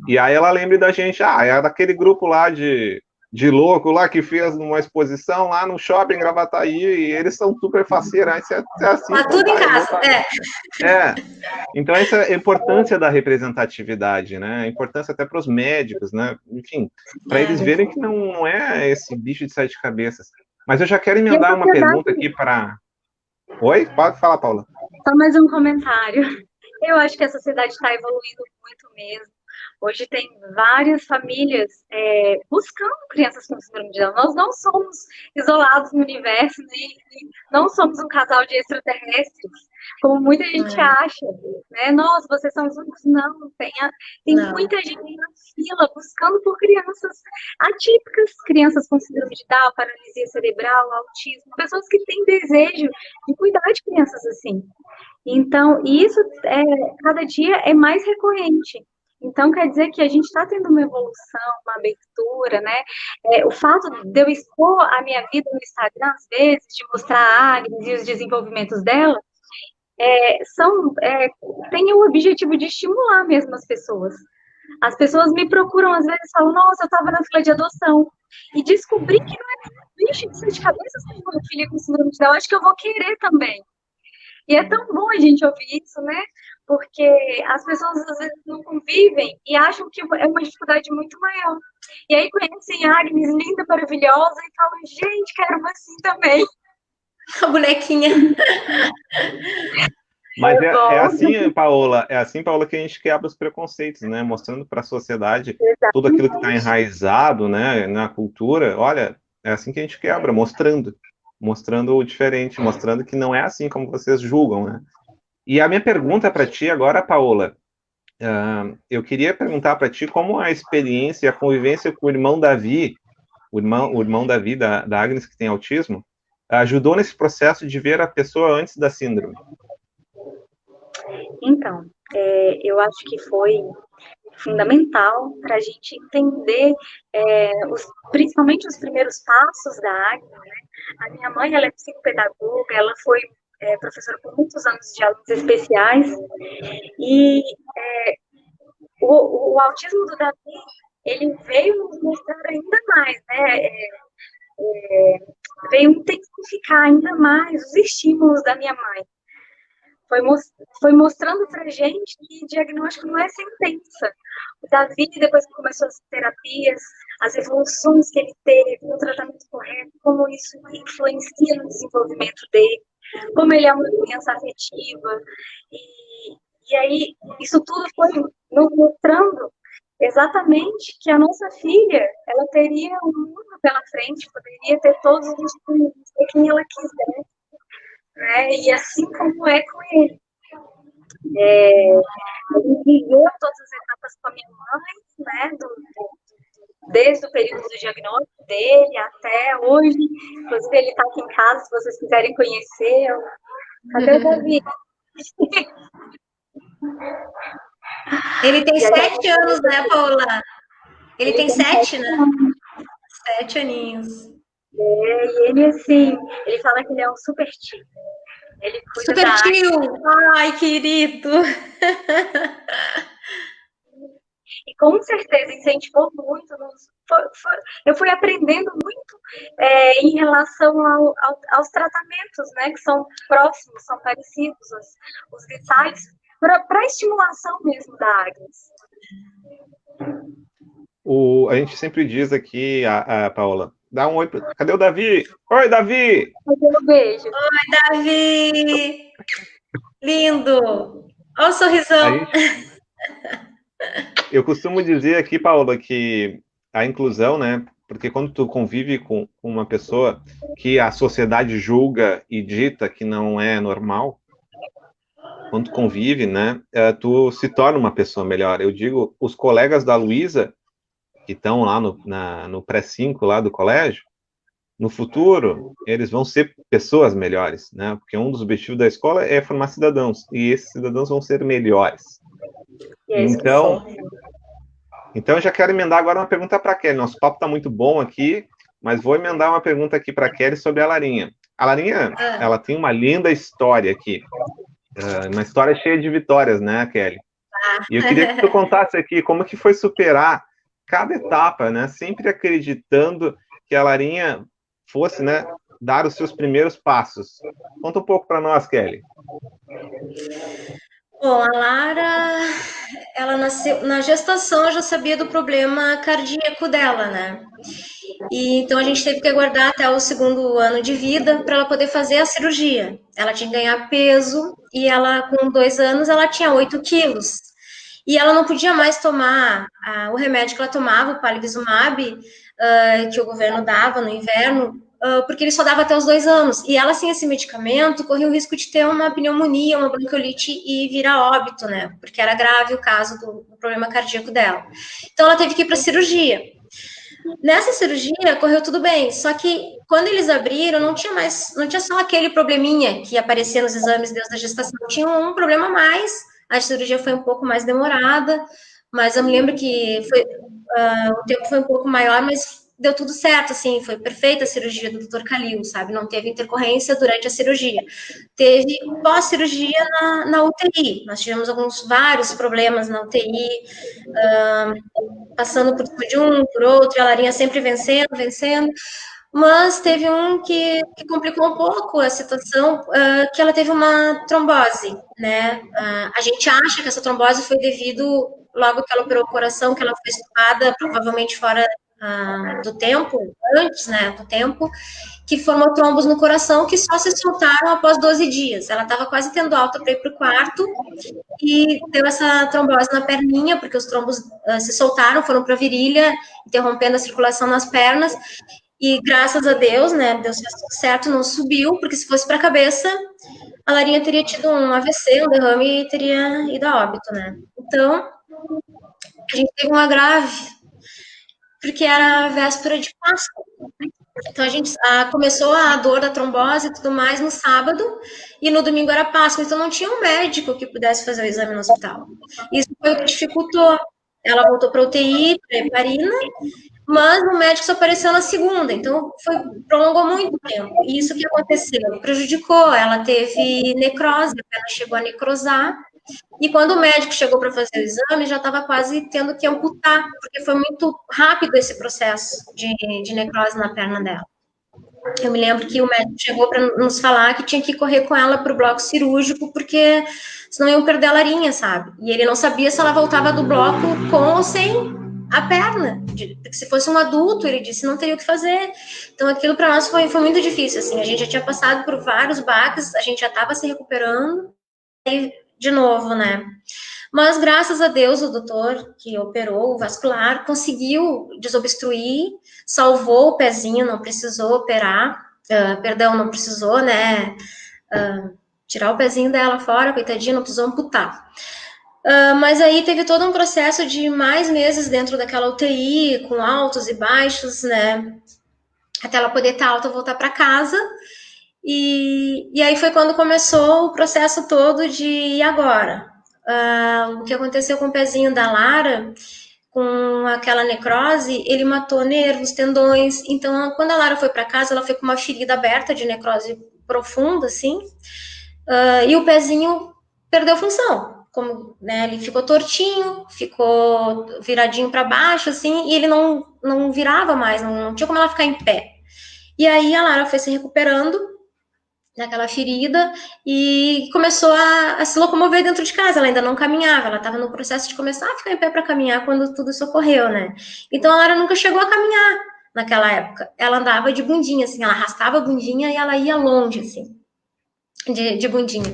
E aí ela lembre da gente, é daquele grupo lá de louco lá que fez uma exposição lá no shopping em Gravataí, e eles são super faceiros, aí você é assim, Tá tudo em casa, Então essa é a importância da representatividade, né? A importância até para os médicos, né? Enfim, para eles verem que não é esse bicho de sete cabeças. Mas eu já quero emendar uma pergunta aqui para... Oi? Pode falar, Paula. Só mais um comentário. Eu acho que a sociedade está evoluindo muito mesmo. Hoje tem várias famílias buscando crianças com síndrome de Down. Nós não somos isolados no universo, nem não somos um casal de extraterrestres, como muita gente acha, né? Nossa, vocês são os únicos. Não, tem muita gente na fila buscando por crianças atípicas, crianças com síndrome de Down, paralisia cerebral, autismo, pessoas que têm desejo de cuidar de crianças assim. Então, isso cada dia é mais recorrente. Então, quer dizer que a gente está tendo uma evolução, uma abertura, né? O fato de eu expor a minha vida no Instagram, às vezes, de mostrar a Agnes e os desenvolvimentos dela, tem o objetivo de estimular mesmo as pessoas. As pessoas me procuram, às vezes, falam, nossa, eu estava na fila de adoção, e descobri que não é bicho de sete cabeças que meu filho com síndrome de Down, eu acho que eu vou querer também. E é tão bom a gente ouvir isso, né? Porque as pessoas às vezes não convivem e acham que é uma dificuldade muito maior. E aí conhecem a Agnes, linda, maravilhosa, e falam, gente, quero uma assim também. A bonequinha. Mas assim, Paola, que a gente quebra os preconceitos, né? Mostrando para a sociedade tudo aquilo que está enraizado, né, na cultura. Olha, é assim que a gente quebra, mostrando o diferente, mostrando que não é assim como vocês julgam, né? E a minha pergunta para ti agora, Paola, eu queria perguntar para ti como a experiência e a convivência com o irmão Davi, o irmão Davi da Agnes, que tem autismo, ajudou nesse processo de ver a pessoa antes da síndrome. Então, eu acho que foi fundamental para a gente entender principalmente os primeiros passos da Agnes, né? A minha mãe, ela é psicopedagoga, ela foi professora por muitos anos de alunos especiais, e o autismo do Davi, ele veio nos mostrar ainda mais, né? Veio intensificar ainda mais os estímulos da minha mãe. Foi mostrando pra gente que diagnóstico não é sentença. O Davi, depois que começou as terapias, as evoluções que ele teve, o tratamento correto, como isso influencia no desenvolvimento dele, como ele é uma criança afetiva. E aí, isso tudo foi nos mostrando exatamente que a nossa filha, ela teria um mundo pela frente, poderia ter todos os estímulos, ser quem ela quiser. Né? E assim como é com ele. A gente viveu todas as etapas com a minha mãe, né? Desde o período do diagnóstico dele até hoje. Inclusive, ele está aqui em casa, se vocês quiserem conhecer. Cadê o Davi? Ele tem 7 anos, né, Paula? Ele tem 7, né? 7 aninhos. E ele, assim, ele fala que ele é um super tio. Ele cuida super tio! Ai, querido! E com certeza incentivou muito. Eu fui aprendendo muito em relação aos tratamentos, né, que são próximos, são parecidos, os detalhes, para a estimulação mesmo da Agnes. A gente sempre diz aqui, a Paola, dá um oi. Cadê o Davi? Oi, Davi! Cadê o beijo? Oi, Davi! Lindo! Olha o sorrisão! Eu costumo dizer aqui, Paola, que a inclusão, né? Porque quando tu convive com uma pessoa que a sociedade julga e dita que não é normal, quando tu convive, né, tu se torna uma pessoa melhor. Eu digo, os colegas da Luísa, que estão lá no pré-5 lá do colégio, no futuro, eles vão ser pessoas melhores, né? Porque um dos objetivos da escola é formar cidadãos, e esses cidadãos vão ser melhores. E é isso que sou. Então, eu já quero emendar agora uma pergunta para a Kelly. Nosso papo está muito bom aqui, mas vou emendar uma pergunta aqui para a Kelly sobre a Larinha. A Larinha, ela tem uma linda história aqui, uma história cheia de vitórias, né, Kelly? E eu queria que tu contasse aqui como que foi superar cada etapa, né? Sempre acreditando que a Larinha fosse, né, dar os seus primeiros passos. Conta um pouco para nós, Kelly. Bom, a Lara, ela nasceu na gestação, eu já sabia do problema cardíaco dela, né? E então a gente teve que aguardar até o 2º ano de vida para ela poder fazer a cirurgia. Ela tinha que ganhar peso e ela, com 2 anos, ela tinha 8 quilos. E ela não podia mais tomar o remédio que ela tomava, o palivizumab, que o governo dava no inverno, porque ele só dava até os 2 anos. E ela, sem esse medicamento, corria o risco de ter uma pneumonia, uma bronquiolite e virar óbito, né? Porque era grave o caso do problema cardíaco dela. Então, ela teve que ir para a cirurgia. Nessa cirurgia, correu tudo bem, só que quando eles abriram, não tinha só aquele probleminha que aparecia nos exames desde a gestação, tinha um problema a mais. A cirurgia foi um pouco mais demorada, mas eu me lembro que o tempo foi um pouco maior, mas deu tudo certo, assim, foi perfeita a cirurgia do Dr. Calil, sabe? Não teve intercorrência durante a cirurgia. Teve pós-cirurgia na UTI. Nós tivemos vários problemas na UTI, passando por cima de um, por outro, e a Larinha sempre vencendo. Mas teve um que complicou um pouco a situação, que ela teve uma trombose, né? A gente acha que essa trombose foi devido, logo que ela operou o coração, que ela foi estupada, provavelmente fora do tempo, antes, né, do tempo, que formou trombos no coração que só se soltaram após 12 dias. Ela estava quase tendo alta para ir para o quarto e deu essa trombose na perninha, porque os trombos se soltaram, foram para a virilha, interrompendo a circulação nas pernas. E graças a Deus, né, deu certo, não subiu, porque se fosse para a cabeça, a Larinha teria tido um AVC, um derrame e teria ido a óbito, né? Então, a gente teve uma grave, porque era a véspera de Páscoa. Então, a gente começou a dor da trombose e tudo mais no sábado, e no domingo era Páscoa, então não tinha um médico que pudesse fazer o exame no hospital. Isso foi o que dificultou. Ela voltou para UTI, para heparina, mas o médico só apareceu na segunda, então prolongou muito tempo. E isso que aconteceu, prejudicou. Ela teve necrose, a perna chegou a necrosar, e quando o médico chegou para fazer o exame, já estava quase tendo que amputar, porque foi muito rápido esse processo de necrose na perna dela. Eu me lembro que o médico chegou para nos falar que tinha que correr com ela para o bloco cirúrgico, porque senão iam perder a Larinha, sabe? E ele não sabia se ela voltava do bloco com ou sem a perna. Porque se fosse um adulto, ele disse, não teria o que fazer. Então, aquilo para nós foi muito difícil, assim. A gente já tinha passado por vários baques, a gente já estava se recuperando, e de novo, né? Mas, graças a Deus, o doutor que operou o vascular conseguiu desobstruir, salvou o pezinho, não precisou operar, não precisou, né, tirar o pezinho dela fora, coitadinha, não precisou amputar. Mas aí teve todo um processo de mais meses dentro daquela UTI, com altos e baixos, né, até ela poder estar alta e voltar para casa. E aí foi quando começou o processo todo de, e agora? O que aconteceu com o pezinho da Lara, com aquela necrose, ele matou nervos, tendões. Então, quando a Lara foi para casa, ela foi com uma ferida aberta de necrose profunda, assim, e o pezinho perdeu função. Como, né, ele ficou tortinho, ficou viradinho para baixo, assim, e ele não virava mais, não tinha como ela ficar em pé. E aí a Lara foi se recuperando daquela ferida e começou a se locomover dentro de casa. Ela ainda não caminhava, ela estava no processo de começar a ficar em pé para caminhar quando tudo isso ocorreu, né? Então a Lara nunca chegou a caminhar naquela época. Ela andava de bundinha, assim, ela arrastava a bundinha e ela ia longe, assim, de bundinha.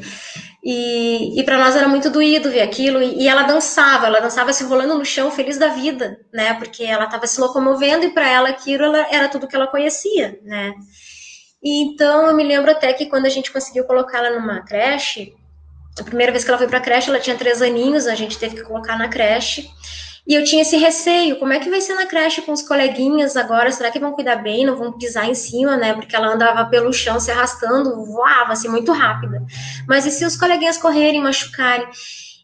E para nós era muito doído ver aquilo, e ela dançava se rolando no chão, feliz da vida, né? Porque ela estava se locomovendo e para ela aquilo era tudo que ela conhecia, né? Então, eu me lembro até que quando a gente conseguiu colocar ela numa creche, A primeira vez que ela foi para a creche, ela tinha 3 aninhos, a gente teve que colocar na creche. E eu tinha esse receio, como é que vai ser na creche com os coleguinhas agora? Será que vão cuidar bem? Não vão pisar em cima, né? Porque ela andava pelo chão se arrastando, voava assim muito rápida. Mas e se os coleguinhas correrem, machucarem?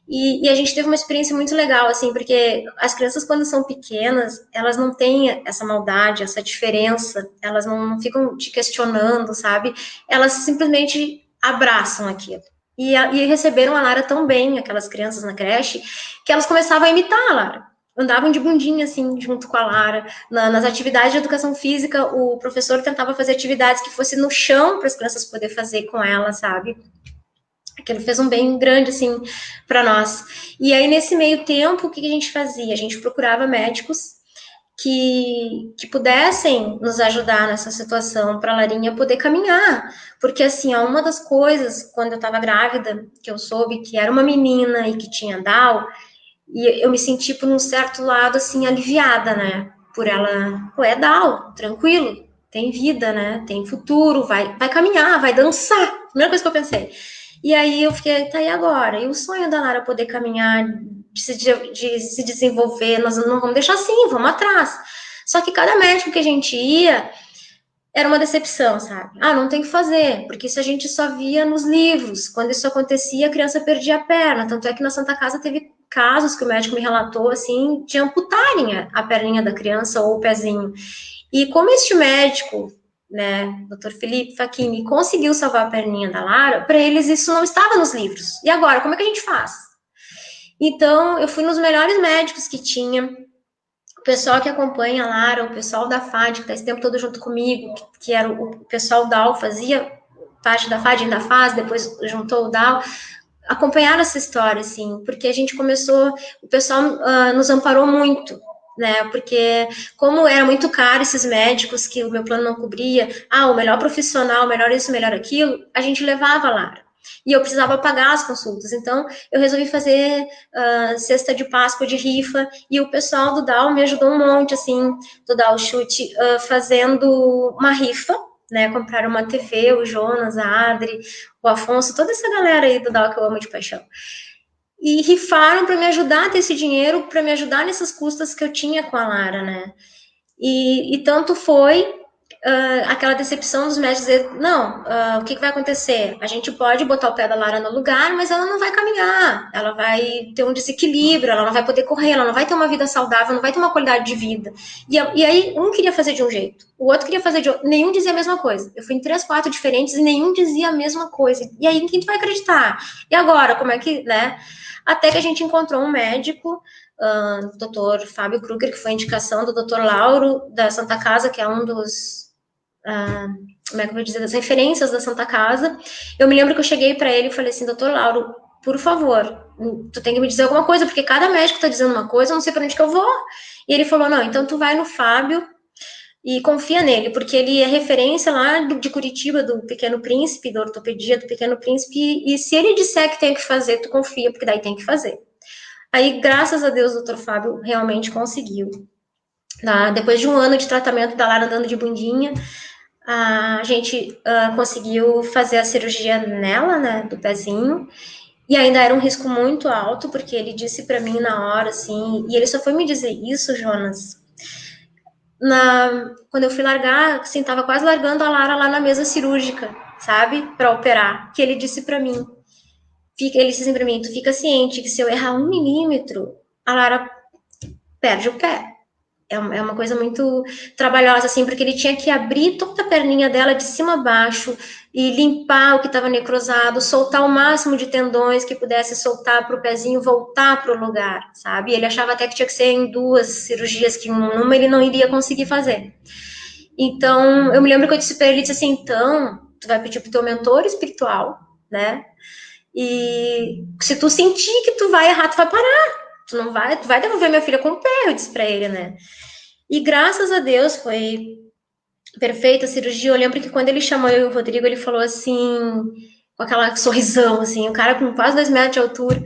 E a gente teve uma experiência muito legal, assim, porque as crianças, quando são pequenas, elas não têm essa maldade, essa diferença, elas não ficam te questionando, sabe? Elas simplesmente abraçam aquilo. E receberam a Lara tão bem, aquelas crianças na creche, que elas começavam a imitar a Lara. Andavam de bundinha, assim, junto com a Lara. Nas atividades de educação física, o professor tentava fazer atividades que fossem no chão para as crianças poderem fazer com ela, sabe? Aquilo fez um bem grande, assim, para nós. E aí, nesse meio tempo, o que a gente fazia? A gente procurava médicos que pudessem nos ajudar nessa situação, para a Larinha poder caminhar. Porque, assim, ó, uma das coisas, quando eu estava grávida, que eu soube que era uma menina e que tinha Down, e eu me senti, por um certo lado, assim, aliviada, né? Por ela, pô, é Down, tranquilo, tem vida, né? Tem futuro, vai caminhar, vai dançar. Primeira coisa que eu pensei. E aí eu fiquei, tá, e agora? E o sonho da Lara poder caminhar, de se desenvolver, nós não vamos deixar assim, vamos atrás. Só que cada médico que a gente ia, era uma decepção, sabe? Ah, não tem que fazer, porque isso a gente só via nos livros. Quando isso acontecia, a criança perdia a perna. Tanto é que na Santa Casa teve casos que o médico me relatou, assim, de amputarem a perninha da criança ou o pezinho. E como este médico, né, Dr. Felipe Facchini, conseguiu salvar a perninha da Lara, para eles isso não estava nos livros. E agora, como é que a gente faz? Então, eu fui nos melhores médicos que tinha, o pessoal que acompanha a Lara, o pessoal da FAD, que está esse tempo todo junto comigo, que era o pessoal da UL, fazia parte da FAD, ainda faz, depois juntou o DAO, acompanharam essa história, assim, porque a gente começou, o pessoal nos amparou muito, né, porque como era muito caro esses médicos que o meu plano não cobria, o melhor profissional, melhor isso, melhor aquilo, a gente levava a Lara. E eu precisava pagar as consultas, então eu resolvi fazer cesta de Páscoa de rifa, e o pessoal do DAO me ajudou um monte, assim, do DAO Chute, fazendo uma rifa, né, compraram uma TV, o Jonas, a Adri, o Afonso, toda essa galera aí do DAO que eu amo de paixão. E rifaram para me ajudar a ter esse dinheiro, para me ajudar nessas custas que eu tinha com a Lara, né? E tanto foi aquela decepção dos médicos dizer, não, o que vai acontecer? A gente pode botar o pé da Lara no lugar, mas ela não vai caminhar, ela vai ter um desequilíbrio, ela não vai poder correr, ela não vai ter uma vida saudável, não vai ter uma qualidade de vida. E aí, um queria fazer de um jeito, o outro queria fazer de outro, nenhum dizia a mesma coisa. Eu fui em 3, 4 diferentes e nenhum dizia a mesma coisa. E aí, quem tu vai acreditar? E agora, como é que, né? Até que a gente encontrou um médico, o Dr. Fábio Kruger, que foi a indicação do Dr. Lauro, da Santa Casa, que é um dos como é que eu vou dizer, das referências da Santa Casa. Eu me lembro que eu cheguei para ele e falei assim, doutor Lauro, por favor, tu tem que me dizer alguma coisa, porque cada médico tá dizendo uma coisa, eu não sei para onde que eu vou. E ele falou, não, então tu vai no Fábio e confia nele, porque ele é referência lá de Curitiba, do Pequeno Príncipe, da ortopedia do Pequeno Príncipe, e se ele disser que tem que fazer, tu confia, porque daí tem que fazer. Aí, graças a Deus, o doutor Fábio realmente conseguiu. Depois de um ano de tratamento da Lara andando de bundinha, a gente conseguiu fazer a cirurgia nela, né, do pezinho, e ainda era um risco muito alto, porque ele disse para mim na hora, assim, e ele só foi me dizer isso, Jonas, quando eu fui largar, assim, tava quase largando a Lara lá na mesa cirúrgica, sabe, para operar, que ele disse para mim, ele disse assim para mim, tu fica ciente que se eu errar 1 milímetro, a Lara perde o pé. É uma coisa muito trabalhosa, assim, porque ele tinha que abrir toda a perninha dela de cima a baixo e limpar o que estava necrosado, soltar o máximo de tendões que pudesse soltar para o pezinho voltar para o lugar, sabe? Ele achava até que tinha que ser em 2 cirurgias, que numa ele não iria conseguir fazer. Então, eu me lembro que eu disse para ele, disse assim, então, tu vai pedir pro teu mentor espiritual, né? E se tu sentir que tu vai errar, tu vai parar. Tu não vai, tu vai devolver minha filha com o pé, eu disse pra ele, né? E graças a Deus foi perfeita a cirurgia. Eu lembro que quando ele chamou eu e o Rodrigo, ele falou assim, com aquela sorrisão, assim, o cara com quase 2 metros de altura,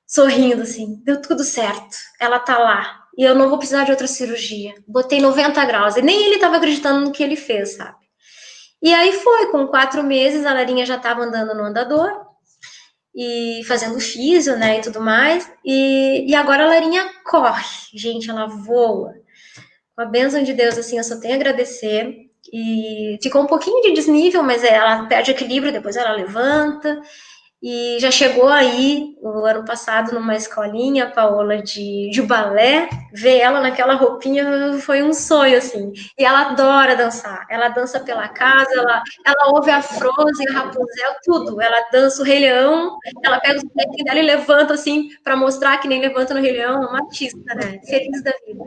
sorrindo, assim, deu tudo certo, ela tá lá, e eu não vou precisar de outra cirurgia. Botei 90 graus, e nem ele tava acreditando no que ele fez, sabe? E aí foi, com 4 meses, a Larinha já tava andando no andador, e fazendo físio, né, e tudo mais, e agora a Larinha corre, gente, ela voa. Com a bênção de Deus, assim, eu só tenho a agradecer, e ficou um pouquinho de desnível, mas ela perde equilíbrio, depois ela levanta, e já chegou aí, o ano passado, numa escolinha, Paola, de balé, ver ela naquela roupinha foi um sonho, assim. E ela adora dançar. Ela dança pela casa, ela ouve a Frozen, a Rapunzel, tudo. Ela dança o Rei Leão, ela pega os bonequinhos dela e levanta, assim, para mostrar que nem levanta no Rei Leão. Uma artista, né? Feliz da vida.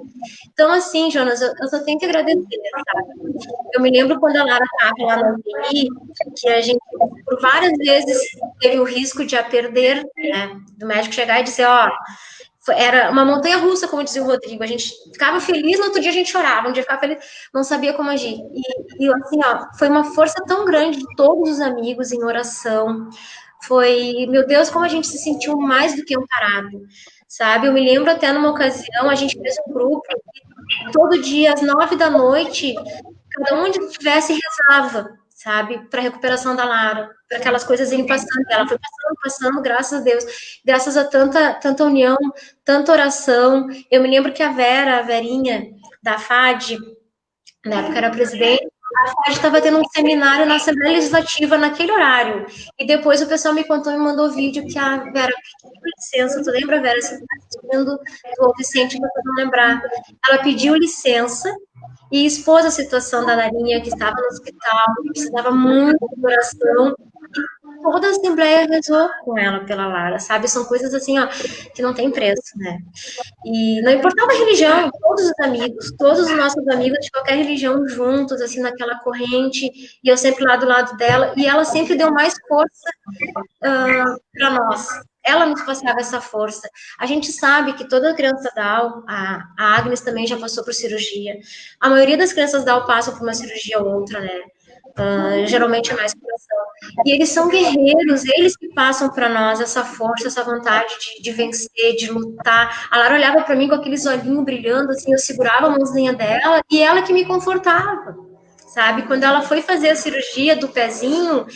Então, assim, Jonas, eu só tenho que agradecer, sabe? Eu me lembro quando a Lara estava lá na UTI, que a gente, por várias vezes, teve o risco de a perder, né? Do médico chegar e dizer, ó, era uma montanha-russa, como dizia o Rodrigo. A gente ficava feliz, no outro dia a gente chorava, um dia ficava feliz, não sabia como agir. E assim, ó, foi uma força tão grande de todos os amigos em oração. Foi, meu Deus, como a gente se sentiu mais do que amparado, sabe? Eu me lembro até numa ocasião, a gente fez um grupo, todo dia, às 9 da noite, cada um onde estivesse rezava, sabe, para a recuperação da Lara, para aquelas coisas irem passando. Ela foi passando, graças a Deus, graças a tanta união, tanta oração. Eu me lembro que a Verinha, da FAD, na época era presidente, a FAD estava tendo um seminário na Assembleia Legislativa naquele horário. E depois o pessoal me contou e me mandou vídeo que a Vera, pediu licença, tu lembra, Vera? Você está assistindo do Vicente, para não lembrar. Ela pediu licença e expôs a situação da Larinha, que estava no hospital, que precisava muito de oração, e toda a Assembleia rezou com ela pela Lara, sabe? São coisas assim, ó, que não tem preço, né? E não importava a religião, todos os nossos amigos de qualquer religião juntos, assim, naquela corrente, e eu sempre lá do lado dela, e ela sempre deu mais força para nós. Ela nos passava essa força. A gente sabe que toda criança Down, a Agnes também já passou por cirurgia. A maioria das crianças Down passam por uma cirurgia ou outra, né? Geralmente é mais coração. E eles são guerreiros, eles que passam para nós essa força, essa vontade de vencer, de lutar. A Lara olhava para mim com aqueles olhinhos brilhando, assim, eu segurava a mãozinha dela e ela que me confortava, sabe? Quando ela foi fazer a cirurgia do pezinho,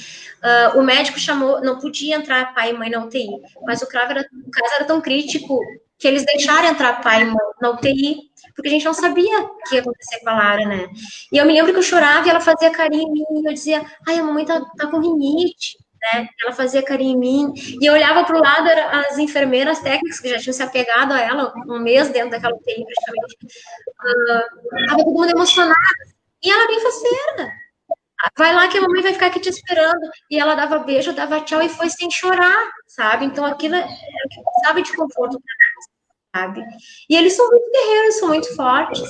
o médico chamou, não podia entrar pai e mãe na UTI, mas o caso era tão crítico que eles deixaram entrar pai e mãe na UTI, porque a gente não sabia o que ia acontecer com a Lara, né? E eu me lembro que eu chorava e ela fazia carinho em mim, e eu dizia, ai, a mamãe tá com rinite, né? Ela fazia carinho em mim, e eu olhava para o lado, eram as enfermeiras técnicas que já tinham se apegado a ela um mês dentro daquela UTI, praticamente. Tava todo mundo emocionado, e ela bem faceira. Vai lá que a mamãe vai ficar aqui te esperando. E ela dava beijo, dava tchau e foi sem chorar, sabe? Então aquilo é o que precisava de conforto para nós, sabe? E eles são muito guerreiros, são muito fortes.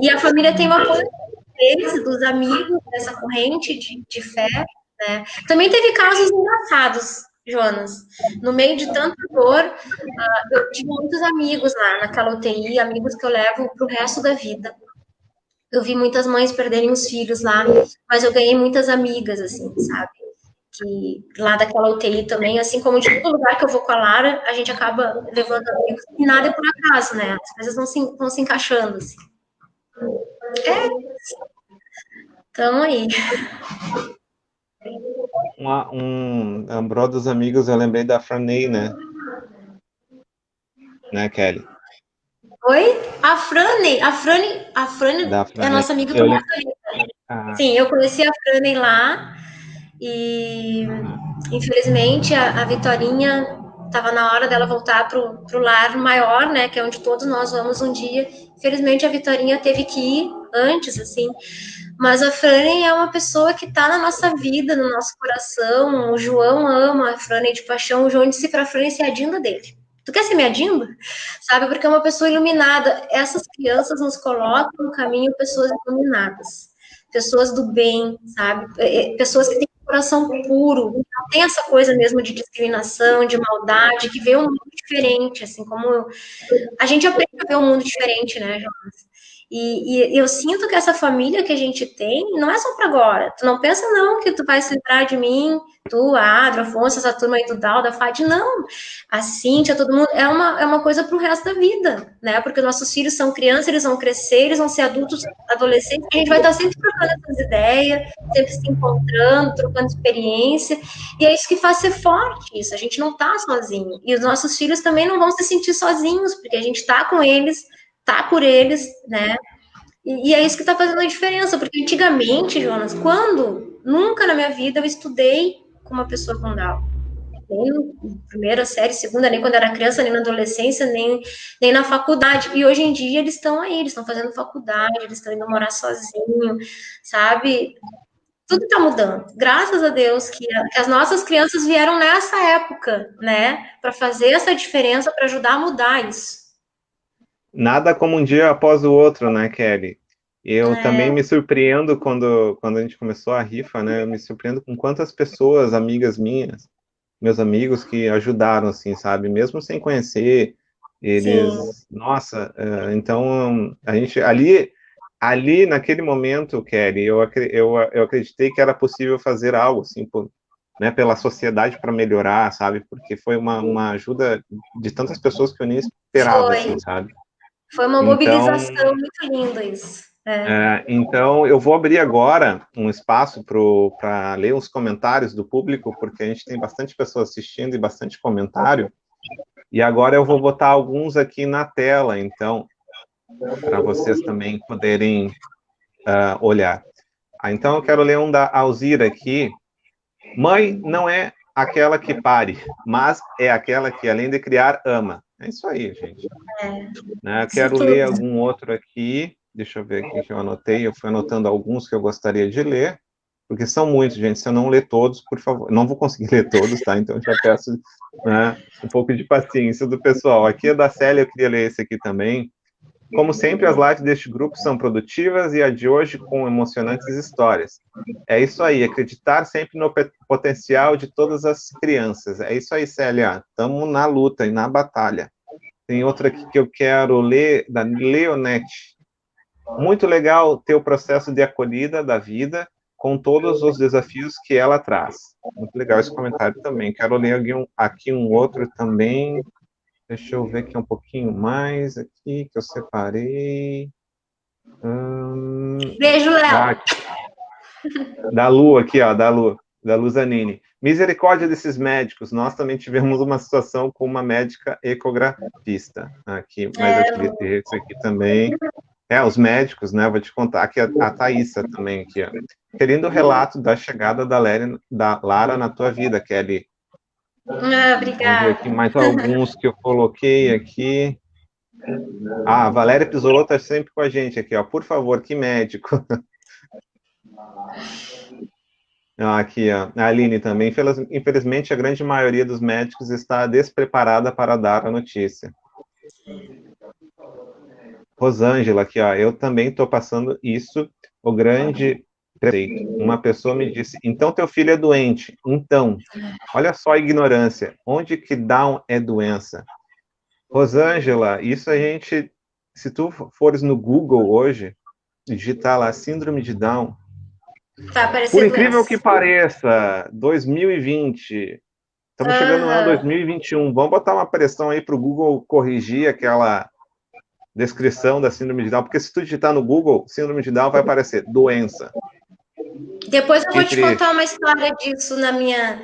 E a família tem o apoio deles, dos amigos, dessa corrente de fé, né? Também teve casos engraçados, Jonas. No meio de tanta dor, eu tive muitos amigos lá naquela UTI, amigos que eu levo para o resto da vida. Eu vi muitas mães perderem os filhos lá, mas eu ganhei muitas amigas, assim, sabe? Que lá daquela UTI também, assim como de todo lugar que eu vou com a Lara, a gente acaba levando amigos, e nada é por acaso, né? As coisas vão se encaixando, assim. Então, aí. Lembrou dos amigos, eu lembrei da Franei, né? Né, Kelly? Oi? A Frane é a nossa amiga do Margarida. Sim, eu conheci a Frane lá e infelizmente a Vitorinha estava na hora dela voltar pro lar maior, né, que é onde todos nós vamos um dia. Infelizmente a Vitorinha teve que ir antes, assim, mas a Frane é uma pessoa que está na nossa vida, no nosso coração. O João ama a Frane de paixão. O João disse para a Frane ser a Dinda dele. Tu quer ser minha Dinda? Sabe? Porque é uma pessoa iluminada. Essas crianças nos colocam no caminho pessoas iluminadas, pessoas do bem, sabe? Pessoas que têm um coração puro. Não tem essa coisa mesmo de discriminação, de maldade, que vê um mundo diferente, assim como a gente aprende a ver um mundo diferente, né, Jonas? E eu sinto que essa família que a gente tem não é só para agora. Tu não pensa, não, que tu vai se livrar de mim, tu, a Adro, Afonso, essa turma aí do Dal, da FAD, não. A Cíntia, todo mundo, é uma coisa pro resto da vida, né? Porque nossos filhos são crianças, eles vão crescer, eles vão ser adultos, adolescentes, e a gente vai estar sempre trocando essas ideias, sempre se encontrando, trocando experiência, e é isso que faz ser forte, isso, a gente não tá sozinho. E os nossos filhos também não vão se sentir sozinhos, porque a gente tá com eles, tá por eles, né? E é isso que tá fazendo a diferença, porque antigamente, Jonas, nunca na minha vida eu estudei com uma pessoa com Down. Nem na primeira série, segunda, nem quando era criança, nem na adolescência, nem na faculdade. E hoje em dia eles estão aí, eles estão fazendo faculdade, eles estão indo morar sozinhos, sabe? Tudo está mudando. Graças a Deus que as nossas crianças vieram nessa época, né? Para fazer essa diferença, para ajudar a mudar isso. Nada como um dia após o outro, né, Kelly? Eu também me surpreendo quando a gente começou a rifa, né? Eu me surpreendo com quantas pessoas, amigas minhas, meus amigos que ajudaram, assim, sabe? Mesmo sem conhecer, eles... Sim. Nossa, então, a gente... Ali, naquele momento, Kelly, eu acreditei que era possível fazer algo, assim, né, pela sociedade para melhorar, sabe? Porque foi uma ajuda de tantas pessoas que eu nem esperava, assim, sabe? Foi uma mobilização muito linda isso. Então, eu vou abrir agora um espaço para ler os comentários do público, porque a gente tem bastante pessoas assistindo e bastante comentário. E agora eu vou botar alguns aqui na tela, então, para vocês também poderem olhar. Então, eu quero ler um da Alzira aqui. Mãe não é aquela que pare, mas é aquela que, além de criar, ama. É isso aí, gente. Eu quero ler algum outro aqui. Deixa eu ver aqui que eu anotei. Eu fui anotando alguns que eu gostaria de ler, porque são muitos, gente. Se eu não ler todos, por favor. Não vou conseguir ler todos, tá? Então, eu já peço, né, um pouco de paciência do pessoal. Aqui é da Célia, eu queria ler esse aqui também. Como sempre, as lives deste grupo são produtivas e a de hoje com emocionantes histórias. É isso aí, acreditar sempre no potencial de todas as crianças. É isso aí, Célia. Estamos na luta e na batalha. Tem outra aqui que eu quero ler, da Leonete. Muito legal ter o processo de acolhida da vida com todos os desafios que ela traz. Muito legal esse comentário também. Quero ler aqui um outro também. Deixa eu ver aqui um pouquinho mais aqui, que eu separei. Beijo, Léo. Da Lu aqui, ó, da Lu Zanini. Misericórdia desses médicos. Nós também tivemos uma situação com uma médica ecografista. Aqui, mas eu queria ter esse aqui também. Os médicos, né? Vou te contar aqui a Thaísa também aqui, ó. Querendo o relato da chegada da Lara na tua vida, Kelly. Obrigada. Vamos ver aqui mais alguns que eu coloquei aqui. A Valéria Pisolotto está sempre com a gente aqui, ó. Por favor, que médico. Aqui, ó. A Aline também. Infelizmente, a grande maioria dos médicos está despreparada para dar a notícia. Rosângela, aqui, ó. Eu também estou passando isso. O grande preceito. Uma pessoa me disse, então teu filho é doente. Então, olha só a ignorância. Onde que Down é doença? Rosângela, isso a gente... Se tu fores no Google hoje, digitar lá síndrome de Down, por incrível que pareça, 2020, estamos chegando no ano 2021, vamos botar uma pressão aí para o Google corrigir aquela descrição da síndrome de Down, porque se tu digitar no Google, síndrome de Down vai aparecer doença. Depois eu vou te contar uma história disso na minha...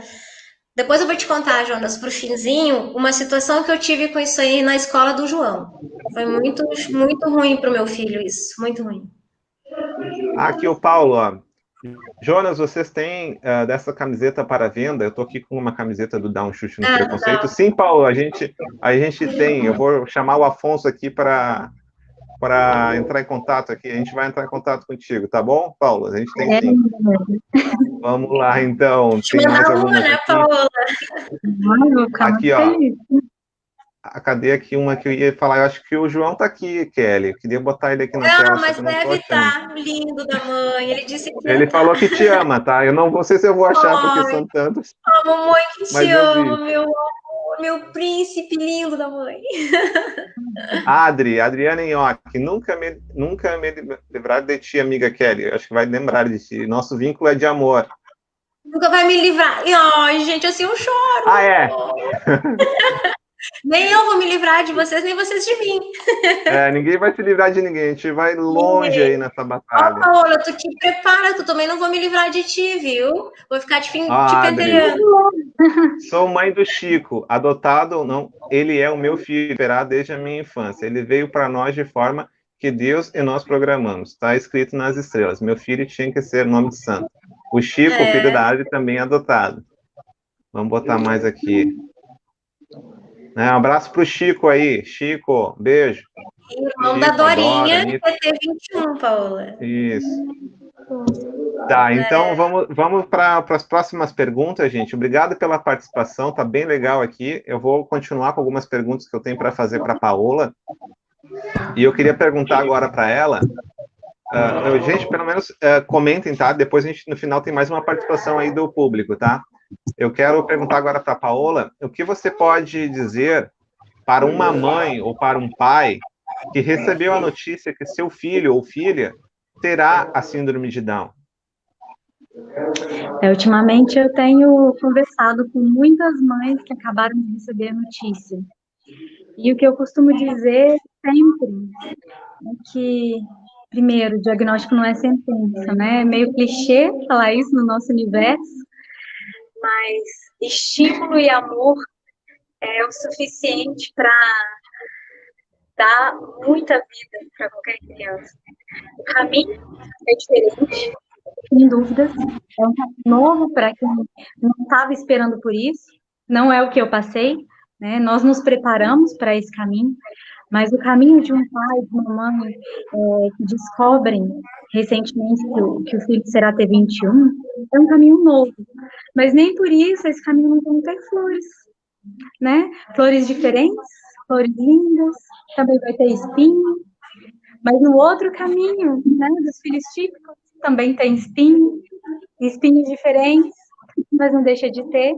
Depois eu vou te contar, Jonas, pro finzinho, uma situação que eu tive com isso aí na escola do João. Foi muito, muito ruim pro meu filho isso, muito ruim. Aqui o Paulo, ó. Jonas, vocês têm dessa camiseta para venda? Eu tô aqui com uma camiseta do Dá um Chute no Preconceito. Não. Sim, Paulo, a gente tem. Eu vou chamar o Afonso aqui para entrar em contato aqui. A gente vai entrar em contato contigo, tá bom, Paulo? A gente tem sim. Vamos lá, então. Tem mais alguma, né, Paola? Aqui, ó. Cadê aqui uma que eu ia falar? Eu acho que o João tá aqui, Kelly. Eu queria botar ele aqui na tela. Não, mas deve estar lindo da mãe. Ele disse que ele falou que te ama, tá? Eu não sei se eu vou achar, porque são tantos. A mamãe que te ama, meu amor. meu príncipe lindo da mãe. Adriana Nhoque, nunca me livrar de ti, amiga Kelly. Eu acho que vai lembrar de ti. Nosso vínculo é de amor. Nunca vai me livrar. Ai, gente, assim eu choro. Ah, é? Nem eu vou me livrar de vocês, nem vocês de mim. Ninguém vai se livrar de ninguém. A gente vai longe aí nessa batalha. Ó, Paola, tu te prepara, tu também não vou me livrar de ti, viu? Vou ficar te Adri, pentelhando. sou mãe do Chico, adotado ou não, ele é o meu filho, esperado desde a minha infância. Ele veio para nós de forma que Deus e nós programamos. Está escrito nas estrelas. Meu filho tinha que ser nome de santo. O Chico, o filho da Adri, também é adotado. Vamos botar mais aqui. Um abraço pro Chico aí. Chico, beijo. Irmão Chico, da Dorinha, Dora, PT21, Paola. Isso. Tá, então vamos para as próximas perguntas, gente. Obrigado pela participação, tá bem legal aqui. Eu vou continuar com algumas perguntas que eu tenho para fazer para a Paola. E eu queria perguntar agora para ela. Gente, pelo menos comentem, tá? Depois a gente, no final, tem mais uma participação aí do público, tá? Eu quero perguntar agora para a Paola, o que você pode dizer para uma mãe ou para um pai que recebeu a notícia que seu filho ou filha terá a síndrome de Down? Ultimamente eu tenho conversado com muitas mães que acabaram de receber a notícia. E o que eu costumo dizer sempre é que, primeiro, o diagnóstico não é sentença, né? É meio clichê falar isso no nosso universo, mas estímulo e amor é o suficiente para dar muita vida para qualquer criança. O caminho é diferente, sem dúvidas, é um caminho novo para quem não estava esperando por isso, não é o que eu passei, né? Nós nos preparamos para esse caminho, mas o caminho de um pai, de uma mãe que descobrem recentemente que o filho será ter 21, é um caminho novo, mas nem por isso esse caminho não vão ter flores, né? Flores diferentes, flores lindas, também vai ter espinho, mas no outro caminho, né, dos filhos típicos, também tem espinho, espinhos diferentes, mas não deixa de ter.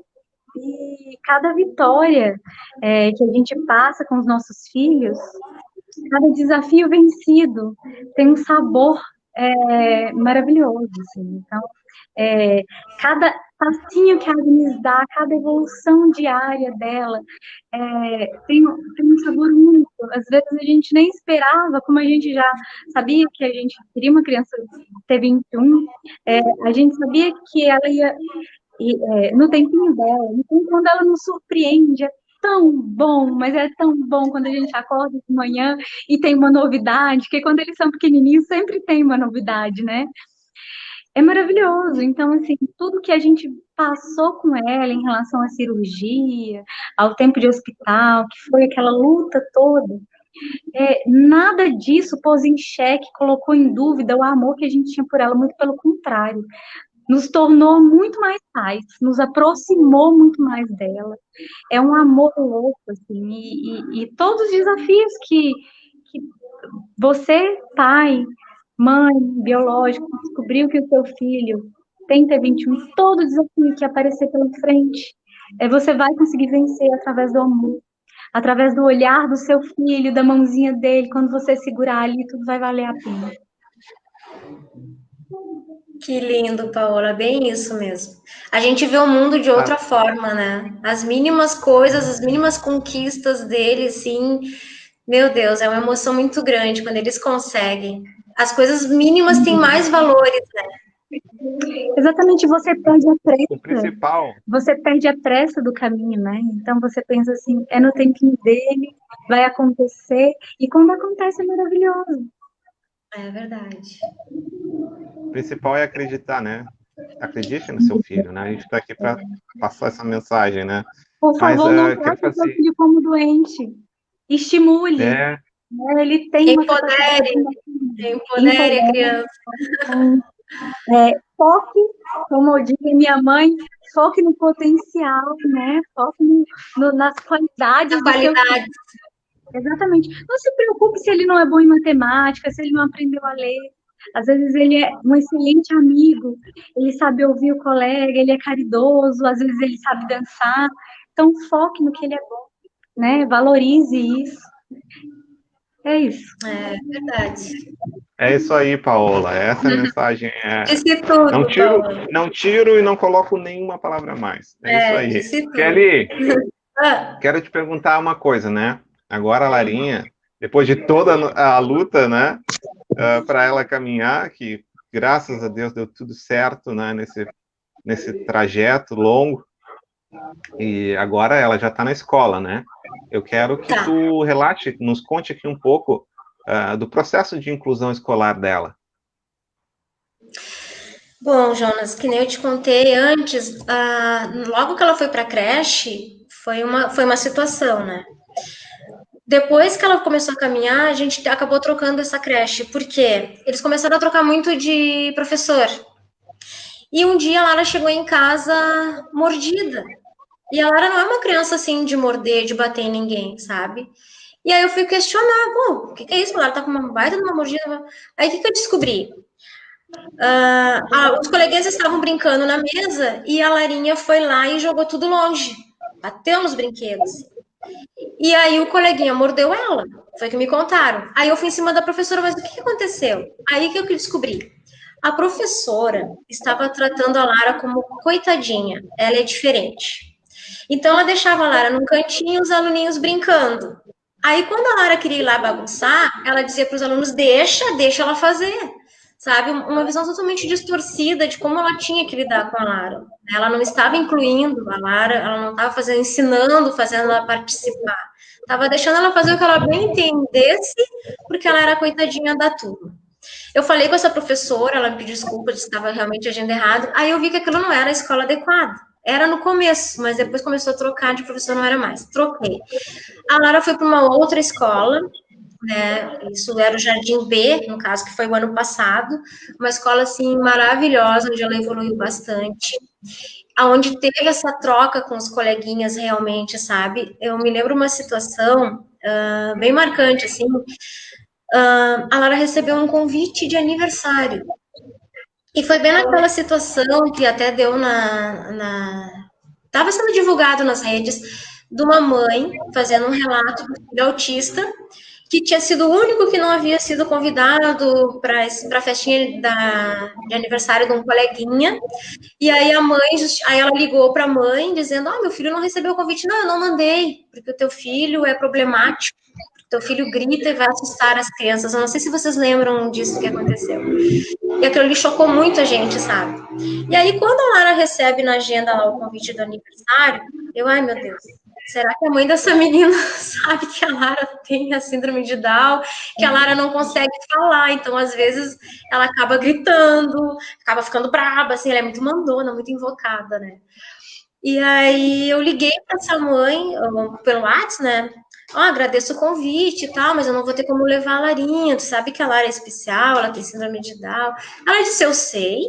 E cada vitória que a gente passa com os nossos filhos, cada desafio vencido tem um sabor maravilhoso, assim. Então, cada passinho que a Agnes dá, cada evolução diária dela, tem um sabor único. Às vezes a gente nem esperava, como a gente já sabia que a gente queria uma criança ter 21, a gente sabia que ela ia no tempinho dela. Então, quando ela nos surpreende, é tão bom, mas é tão bom quando a gente acorda de manhã e tem uma novidade, que quando eles são pequenininhos sempre tem uma novidade, né? É maravilhoso. Então, assim, tudo que a gente passou com ela em relação à cirurgia, ao tempo de hospital, que foi aquela luta toda, nada disso pôs em xeque, colocou em dúvida o amor que a gente tinha por ela, muito pelo contrário. Nos tornou muito mais pais, nos aproximou muito mais dela. É um amor louco, assim, e todos os desafios que você, pai, mãe, biológico, descobriu que o seu filho tem T21, todo desafio que aparecer pela frente, você vai conseguir vencer através do amor, através do olhar do seu filho, da mãozinha dele, quando você segurar ali, tudo vai valer a pena. Que lindo, Paola, bem isso mesmo. A gente vê o mundo de outra forma, né? As mínimas coisas, as mínimas conquistas deles, sim, meu Deus, é uma emoção muito grande quando eles conseguem. As coisas mínimas têm mais valores, né? Exatamente, você perde a pressa. O principal. Você perde a pressa do caminho, né? Então você pensa assim, é no tempinho dele, vai acontecer, e quando acontece é maravilhoso. É verdade. O principal é acreditar, né? Acredite no seu filho, né? A gente está aqui para passar essa mensagem, né? Por favor, não trate o seu filho como doente. Estimule. Ele tem uma capacidade. Empodere a criança. Foque, como eu digo minha mãe, foque no potencial, né? Foque nas qualidades do seu filho. Exatamente. Não se preocupe se ele não é bom em matemática, se ele não aprendeu a ler. Às vezes ele é um excelente amigo, ele sabe ouvir o colega, ele é caridoso, às vezes ele sabe dançar. Então, foque no que ele é bom, né? Valorize isso. É isso. É verdade. É isso aí, Paola. Essa mensagem é. Disse tudo, Paola. Não tiro e não coloco nenhuma palavra a mais. É isso aí. Disse tudo. Kelly, Ah, quero te perguntar uma coisa, né? Agora a Larinha, depois de toda a luta, né, para ela caminhar, que graças a Deus deu tudo certo, né, nesse trajeto longo, e agora ela já está na escola, né? Eu quero que tá. tu relate, nos conte aqui um pouco do processo de inclusão escolar dela. Bom, Jonas, que nem eu te contei antes, logo que ela foi para a creche, foi uma situação, né? Depois que ela começou a caminhar, a gente acabou trocando essa creche, porque eles começaram a trocar muito de professor. E um dia a Lara chegou em casa mordida. E a Lara não é uma criança assim de morder, de bater em ninguém, sabe? E aí eu fui questionar, pô, o que é isso? A Lara tá com uma baita de uma mordida. Aí o que eu descobri? Os coleguinhas estavam brincando na mesa e a Larinha foi lá e jogou tudo longe. Bateu nos brinquedos. E aí o coleguinha mordeu ela. Foi o que me contaram. Aí eu fui em cima da professora, mas o que aconteceu? Aí que eu descobri. A professora estava tratando a Lara como coitadinha. Ela é diferente. Então ela deixava a Lara num cantinho, os aluninhos brincando. Aí quando a Lara queria ir lá bagunçar, ela dizia para os alunos: deixa ela fazer. Sabe? Uma visão totalmente distorcida de como ela tinha que lidar com a Lara. Ela não estava incluindo a Lara, ela não estava ensinando, fazendo ela participar. Estava deixando ela fazer o que ela bem entendesse, porque ela era a coitadinha da turma. Eu falei com essa professora, ela me pediu desculpa, disse que estava realmente agindo errado. Aí eu vi que aquilo não era a escola adequada. Era no começo, mas depois começou a trocar de professor, não era mais. Troquei. A Lara foi para uma outra escola, né? Isso era o Jardim B, no caso, que foi o ano passado. Uma escola, assim, maravilhosa, onde ela evoluiu bastante. Onde teve essa troca com os coleguinhas realmente, sabe? Eu me lembro uma situação bem marcante, assim. A Lara recebeu um convite de aniversário. E foi bem naquela situação que até deu estava sendo divulgado nas redes, de uma mãe fazendo um relato do filho autista, que tinha sido o único que não havia sido convidado para a festinha de aniversário de um coleguinha. E aí aí ela ligou para a mãe dizendo: meu filho não recebeu o convite. Não, eu não mandei, porque o teu filho é problemático. Teu filho grita e vai assustar as crianças. Eu não sei se vocês lembram disso que aconteceu. E aquilo ali chocou muito a gente, sabe? E aí, quando a Lara recebe na agenda lá o convite do aniversário, ai meu Deus, será que a mãe dessa menina sabe que a Lara tem a síndrome de Down, que a Lara não consegue falar, então às vezes ela acaba gritando, acaba ficando braba, assim, ela é muito mandona, muito invocada, né? E aí eu liguei para essa mãe pelo WhatsApp, né? Agradeço o convite e tal, mas eu não vou ter como levar a Larinha. Tu sabe que a Lara é especial, ela tem síndrome de Down. Ela disse: eu sei,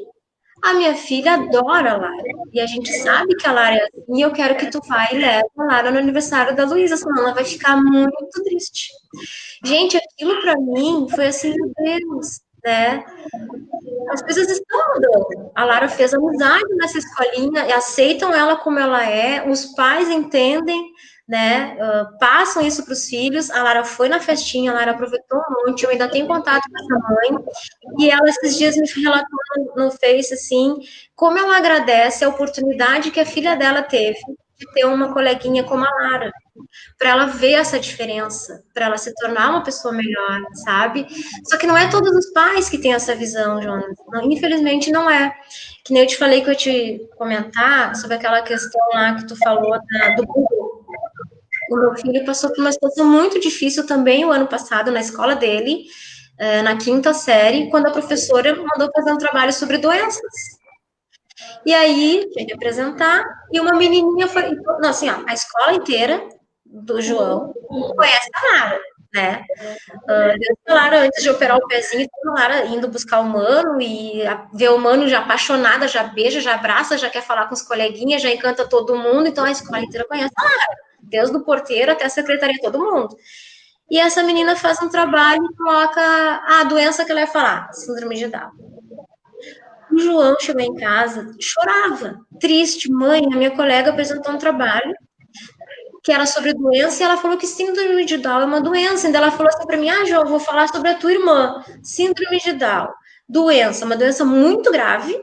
a minha filha adora a Lara. E a gente sabe que a Lara é assim, e eu quero que tu vá e leve a Lara no aniversário da Luísa, senão ela vai ficar muito triste. Gente, aquilo para mim foi assim, meu Deus, né? As coisas estão mudando. A Lara fez amizade nessa escolinha e aceitam ela como ela é, os pais entendem, né? Passam isso para os filhos. A Lara foi na festinha, a Lara aproveitou um monte. Eu ainda tenho contato com essa mãe e ela esses dias me relatou no Face assim como ela agradece a oportunidade que a filha dela teve de ter uma coleguinha como a Lara, para ela ver essa diferença, para ela se tornar uma pessoa melhor, sabe? Só que não é todos os pais que têm essa visão, Jonas. Não, infelizmente não é. Que nem eu te falei que eu te comentar sobre aquela questão lá que tu falou do Google. O meu filho passou por uma situação muito difícil também o ano passado na escola dele, na 5ª série, quando a professora mandou fazer um trabalho sobre doenças. E aí, tinha que apresentar, e uma menininha foi... Não, assim, a escola inteira do João conhece a Lara, né? Desde a Lara, antes de operar o pezinho, a Lara indo buscar o Mano e ver o Mano já apaixonada, já beija, já abraça, já quer falar com os coleguinhas, já encanta todo mundo, então a escola inteira conhece a Lara, desde o porteiro até a secretaria, todo mundo. E essa menina faz um trabalho e coloca a doença que ela ia falar, síndrome de Down. O João chegou em casa, chorava, triste, mãe, a minha colega apresentou um trabalho que era sobre doença, e ela falou que síndrome de Down é uma doença. Então ela falou assim para mim, Jo, eu vou falar sobre a tua irmã, síndrome de Down, doença, uma doença muito grave,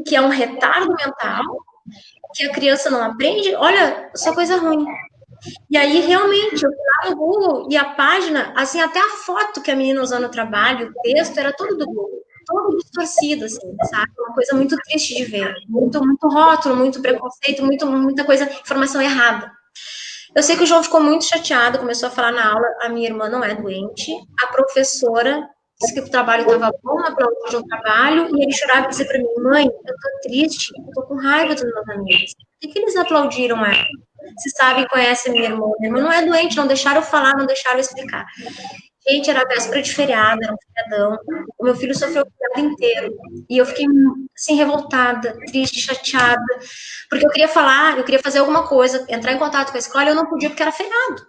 que é um retardo mental, que a criança não aprende, olha, só coisa ruim. E aí, realmente, eu fui lá no Google e a página, assim, até a foto que a menina usou no trabalho, o texto, era todo do Google, todo distorcido, assim, sabe? Uma coisa muito triste de ver. Muito, muito rótulo, muito preconceito, muita coisa, informação errada. Eu sei que o João ficou muito chateado, começou a falar na aula, a minha irmã não é doente, a professora disse que o trabalho estava bom, aplaudiu de um trabalho, e ele chorava e dizia para mim, mãe, eu tô triste, eu tô com raiva dos meus amigos. Por que eles aplaudiram ela? Se sabem, conhecem minha irmã não é doente, não deixaram eu falar, não deixaram eu explicar. Gente, era véspera de feriado, era um feriadão. O meu filho sofreu o feriado inteiro. E eu fiquei, assim, revoltada, triste, chateada. Porque eu queria falar, eu queria fazer alguma coisa, entrar em contato com a escola, e eu não podia porque era feriado.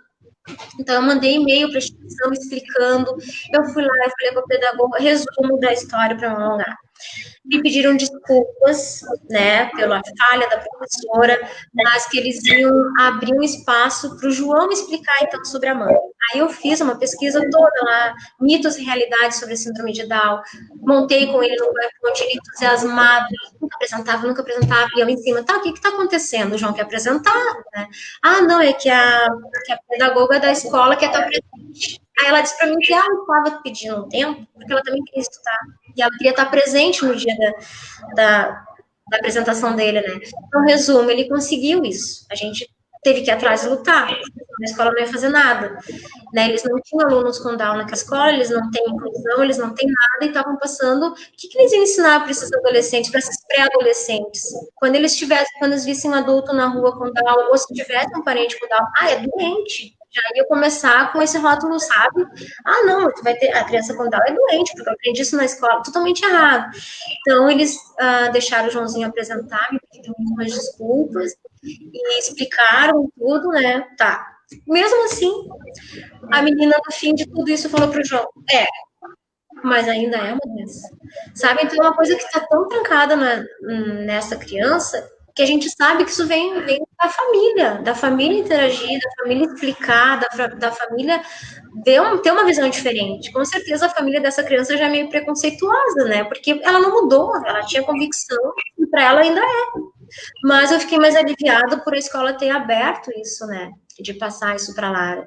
Então, eu mandei e-mail para a instituição explicando. Eu fui lá, eu falei com a pedagoga, resumo da história para não alongar. Me pediram desculpas, né, pela falha da professora, mas que eles iam abrir um espaço para o João explicar, então, sobre a mãe. Aí eu fiz uma pesquisa toda lá, mitos e realidades sobre a síndrome de Down, montei com ele no PowerPoint, ele entusiasmado, nunca apresentava, e eu em cima, tá, o que está acontecendo? O João quer apresentar, né? Ah, não, é que a pedagoga da escola quer estar presente. Aí ela disse para mim que ela estava pedindo um tempo, porque ela também queria estudar. E ela queria estar presente no dia da apresentação dele, né? Então, resumo, ele conseguiu isso. A gente teve que ir atrás e lutar. A escola não ia fazer nada. Né? Eles não tinham alunos com Down naquela escola, eles não têm inclusão, eles não têm nada, e estavam passando... O que eles iam ensinar para esses adolescentes, para esses pré-adolescentes? Quando eles vissem um adulto na rua com Down, ou se tivesse um parente com Down, é doente. Já ia começar com esse rótulo, sabe? Ah, não, tu vai ter, a criança com Down é doente, porque eu aprendi isso na escola, totalmente errado. Então, eles deixaram o Joãozinho apresentar, me pediram umas desculpas, e explicaram tudo, né? Tá. Mesmo assim, a menina, no fim de tudo isso, falou pro João, mas ainda é uma doença. Sabe? Então, é uma coisa que está tão trancada nessa criança, que a gente sabe que isso vem da família interagir, da família explicar, da família ter uma visão diferente. Com certeza a família dessa criança já é meio preconceituosa, né? Porque ela não mudou, ela tinha convicção e para ela ainda é. Mas eu fiquei mais aliviada por a escola ter aberto isso, né? De passar isso para lá,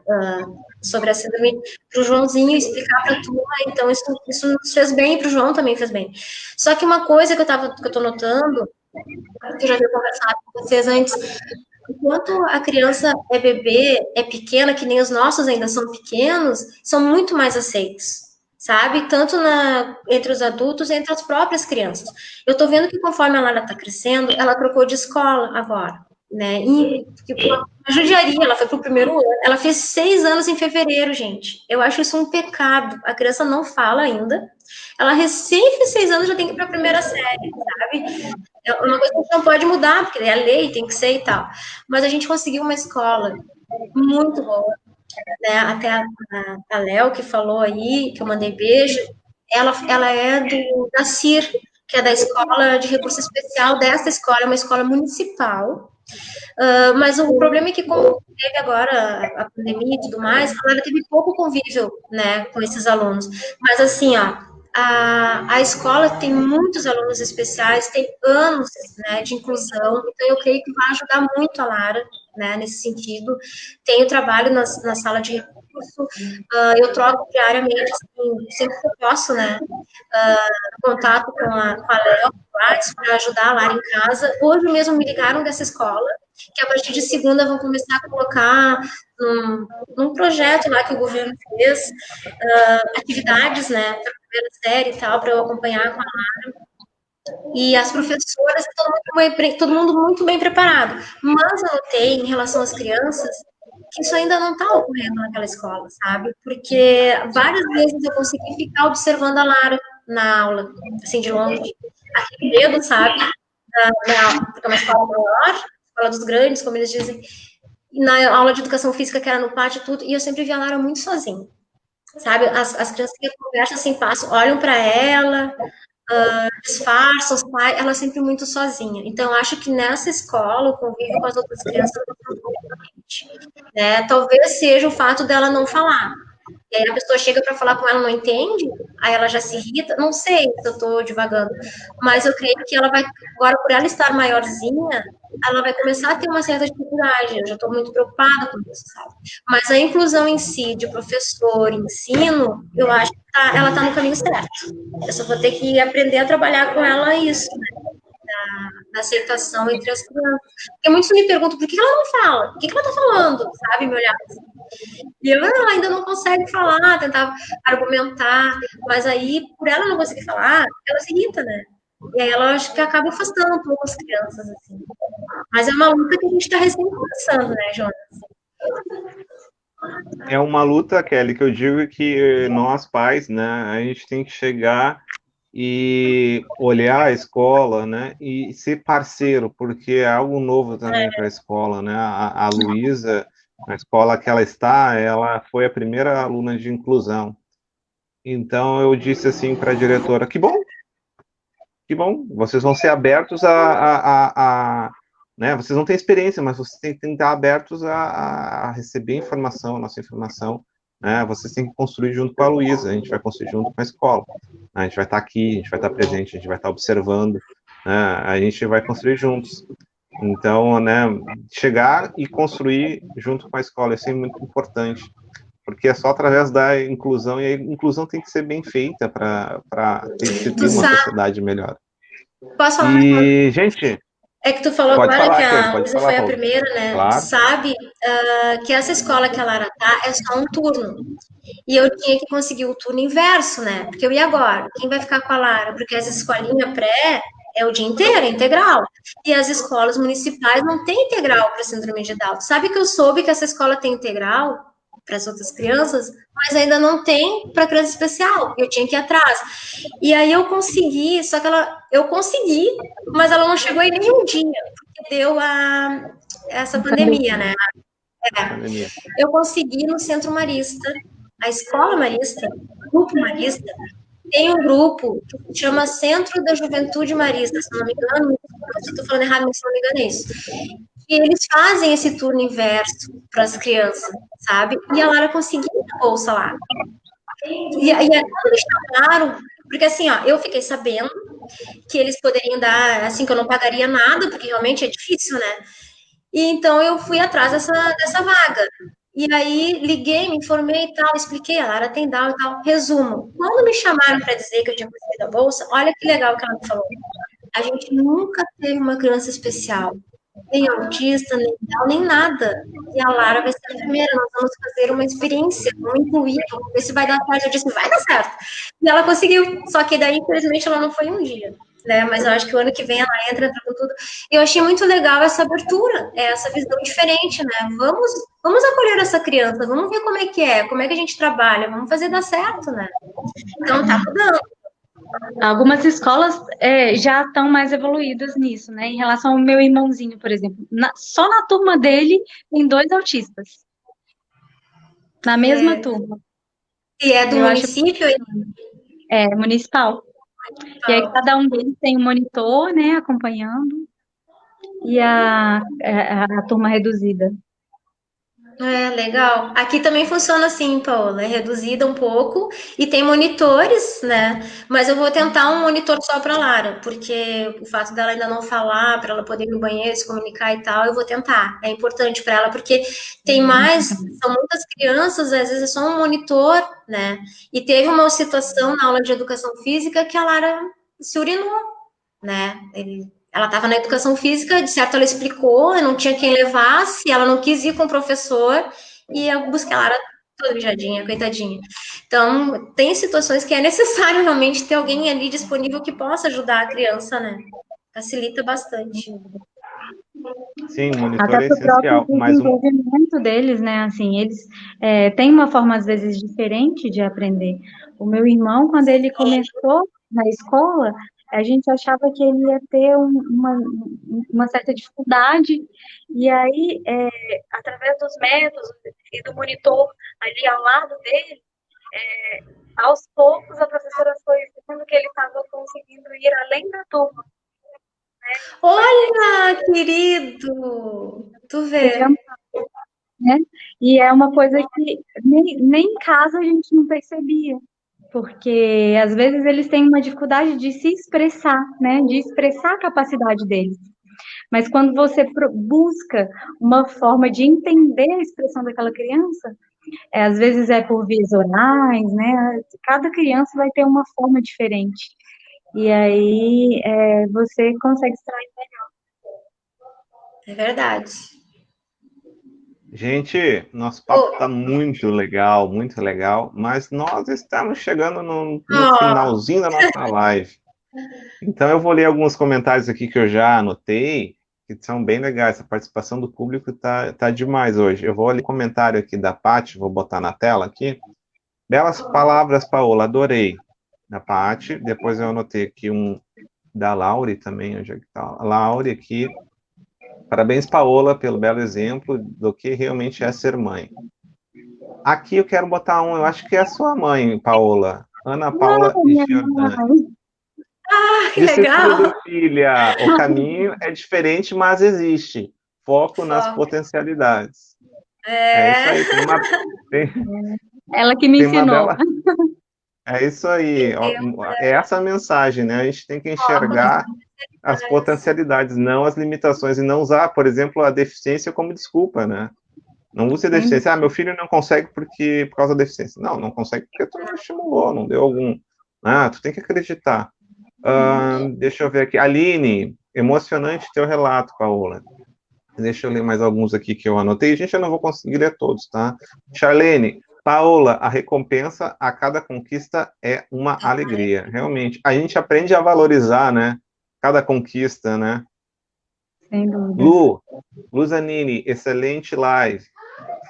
sobre a síndrome, para o Joãozinho explicar para a turma. Então, isso nos fez bem, e para o João também fez bem. Só que uma coisa que eu estou notando, que eu já havia conversado com vocês antes, enquanto a criança é bebê, é pequena, que nem os nossos ainda são pequenos, são muito mais aceitos, sabe? Tanto entre os adultos, entre as próprias crianças. Eu tô vendo que conforme a Lara tá crescendo, ela trocou de escola agora, né? E uma judiaria, ela foi pro primeiro ano. Ela fez 6 anos em fevereiro, gente. Eu acho isso um pecado. A criança não fala ainda. Ela recém fez 6 anos, já tem que ir pra primeira série, sabe? É uma coisa que a gente não pode mudar, porque é a lei, tem que ser e tal. Mas a gente conseguiu uma escola muito boa, né? Até a Léo, que falou aí, que eu mandei beijo, ela é da CIR, que é da Escola de Recurso Especial dessa escola, é uma escola municipal. Mas o problema é que, como teve agora a pandemia e tudo mais, ela teve pouco convívio, né, com esses alunos. Mas, assim, ó, a escola tem muitos alunos especiais, tem anos, né, de inclusão, então eu creio que vai ajudar muito a Lara, né, nesse sentido. Tenho trabalho na sala de recurso, eu troco diariamente, assim, sempre que eu posso, né, contato com a Léo, para ajudar a Lara em casa. Hoje mesmo me ligaram dessa escola, que a partir de segunda vão começar a colocar num projeto lá que o governo fez, atividades, né, para a primeira série e tal, para eu acompanhar com a Lara. E as professoras, todo mundo muito bem preparado. Mas eu notei, em relação às crianças, que isso ainda não está ocorrendo naquela escola, sabe? Porque várias vezes eu consegui ficar observando a Lara na aula, assim, de longe. Aquele dedo, sabe? Porque é uma escola maior, escola dos grandes, como eles dizem. E na aula de educação física, que era no pátio e tudo, e eu sempre via a Lara muito sozinha, sabe? As crianças que conversam assim, passam, olham para ela, disfarçam, ela sempre muito sozinha. Então, acho que nessa escola, o convívio com as outras crianças diferente, né? Talvez seja o fato dela não falar. E aí a pessoa chega para falar com ela, não entende, aí ela já se irrita, não sei se eu estou divagando, mas eu creio que ela vai, agora por ela estar maiorzinha, ela vai começar a ter uma certa dificuldade, eu já estou muito preocupada com isso, sabe? Mas a inclusão em si, de professor, ensino, eu acho que ela está no caminho certo. Eu só vou ter que aprender a trabalhar com ela isso, né? Da aceitação entre as crianças. Porque muitos me perguntam por que ela não fala, por que ela está falando, sabe? Me olhar assim. E eu, ela ainda não consegue falar, tentar argumentar, mas aí, por ela não conseguir falar, ela se irrita, né? E aí ela acho que acaba afastando um pouco as crianças, assim. Mas é uma luta que a gente está recém começando, né, Jonas? É uma luta, Kelly, que eu digo que nós, pais, né, a gente tem que chegar e olhar a escola, né, e ser parceiro, porque é algo novo também para a escola, né? A Luísa, na escola que ela está, ela foi a primeira aluna de inclusão. Então eu disse assim para a diretora: que bom, vocês vão ser abertos né? Vocês não têm experiência, mas vocês têm que estar abertos a receber informação, a nossa informação, né? Vocês têm que construir junto com a Luísa, a gente vai construir junto com a escola, né? A gente vai estar aqui, a gente vai estar presente, a gente vai estar observando, né? A gente vai construir juntos. Então, né, chegar e construir junto com a escola, isso é muito importante, porque é só através da inclusão, e a inclusão tem que ser bem feita para ter uma sociedade melhor. Posso falar? E, gente, é que tu falou pode agora falar, que Kelly, a pode Luísa falar, foi a Paulo. primeira, né? Claro. Sabe que essa escola que a Lara tá é só um turno. E eu tinha que conseguir o turno inverso, né? Porque eu ia agora. Quem vai ficar com a Lara? Porque as escolinhas pré é o dia inteiro, é integral. E as escolas municipais não têm integral para síndrome de Down. Sabe que eu soube que essa escola tem integral para as outras crianças, mas ainda não tem para criança especial. Eu tinha que ir atrás. E aí eu consegui, só que eu consegui, mas ela não chegou em nenhum dia, porque deu essa pandemia, né? Pandemia. Eu consegui no Centro Marista, a Escola Marista, o Grupo Marista, tem um grupo que se chama Centro da Juventude Marista, se não me engano, se eu estou falando errado, mas se não me engano é isso. E eles fazem esse turno inverso para as crianças, sabe? E a Lara conseguiu a bolsa lá. E aí, quando me chamaram, porque assim, ó, eu fiquei sabendo que eles poderiam dar, assim, que eu não pagaria nada, porque realmente é difícil, né? E então eu fui atrás dessa vaga. E aí liguei, me informei e tal, expliquei, a Lara tem Down e tal. Resumo, quando me chamaram para dizer que eu tinha conseguido a bolsa, olha que legal que ela me falou. A gente nunca teve uma criança especial, nem autista, nem Down, nem nada. E a Lara vai ser a primeira, nós vamos fazer uma experiência, vamos incluir, vamos ver se vai dar certo. Eu disse, vai dar certo. E ela conseguiu, só que daí, infelizmente, ela não foi um dia. Né? Mas eu acho que o ano que vem ela entra com tudo. Eu achei muito legal essa abertura, essa visão diferente, né? Vamos acolher essa criança, vamos ver como é que a gente trabalha, vamos fazer dar certo, né? Então tá mudando. Algumas escolas já estão mais evoluídas nisso, né? Em relação ao meu irmãozinho, por exemplo. Só na turma dele tem 2 autistas. Na mesma turma. E é do município? É municipal. E aí cada um deles tem um monitor, né, acompanhando, e a turma reduzida. É, legal. Aqui também funciona assim, Paula, é reduzida um pouco e tem monitores, né? Mas eu vou tentar um monitor só para Lara, porque o fato dela ainda não falar, para ela poder ir no banheiro, se comunicar e tal, eu vou tentar. É importante para ela, porque são muitas crianças, às vezes é só um monitor, né? E teve uma situação na aula de educação física que a Lara se urinou, né? Ela estava na educação física, de certo ela explicou, não tinha quem levasse, ela não quis ir com o professor, e eu busquei a Lara toda mijadinha, coitadinha. Então, tem situações que é necessário realmente ter alguém ali disponível que possa ajudar a criança, né? Facilita bastante. Sim, o monitor Até é para o próprio essencial, mas desenvolvimento deles, né? Assim, eles têm uma forma, às vezes, diferente de aprender. O meu irmão, quando ele começou na escola, a gente achava que ele ia ter uma certa dificuldade, e aí, através dos métodos e do monitor ali ao lado dele, aos poucos a professora foi vendo que ele estava conseguindo ir além da turma. Olha, querido! Tu vê. E é uma coisa que nem em casa a gente não percebia, porque às vezes eles têm uma dificuldade de se expressar, né? De expressar a capacidade deles. Mas quando você busca uma forma de entender a expressão daquela criança, às vezes é por vias orais, né? Cada criança vai ter uma forma diferente. E aí você consegue extrair. É verdade. Gente, nosso papo está muito legal, mas nós estamos chegando no finalzinho da nossa live. Então eu vou ler alguns comentários aqui que eu já anotei, que são bem legais. A participação do público tá demais hoje. Eu vou ler comentário aqui da Paty, vou botar na tela aqui. Belas palavras, Paola, adorei. Da Paty, depois eu anotei aqui um da Laure também, onde é que tá? A Laure aqui. Parabéns, Paola, pelo belo exemplo do que realmente é ser mãe. Aqui eu quero botar um, eu acho que é a sua mãe, Paola. Ana Paula Giordani. Que legal! Discípulo do Filha, o caminho é diferente, mas existe. Foco nas potencialidades. É isso aí. Ela que me ensinou. É isso aí. É essa a mensagem, né? A gente tem que enxergar as potencialidades, não as limitações, e não usar, por exemplo, a deficiência como desculpa, né? Não use a deficiência. Ah, meu filho não consegue por causa da deficiência. Não consegue porque tu não estimulou, não deu algum. Ah, tu tem que acreditar. Deixa eu ver aqui. Aline, emocionante teu relato, Paola. Deixa eu ler mais alguns aqui que eu anotei. Gente, eu não vou conseguir ler todos, tá? Charlene, Paola, a recompensa a cada conquista é uma alegria. Realmente, a gente aprende a valorizar, né? Cada conquista, né? Sem dúvida. Luzanini, excelente live.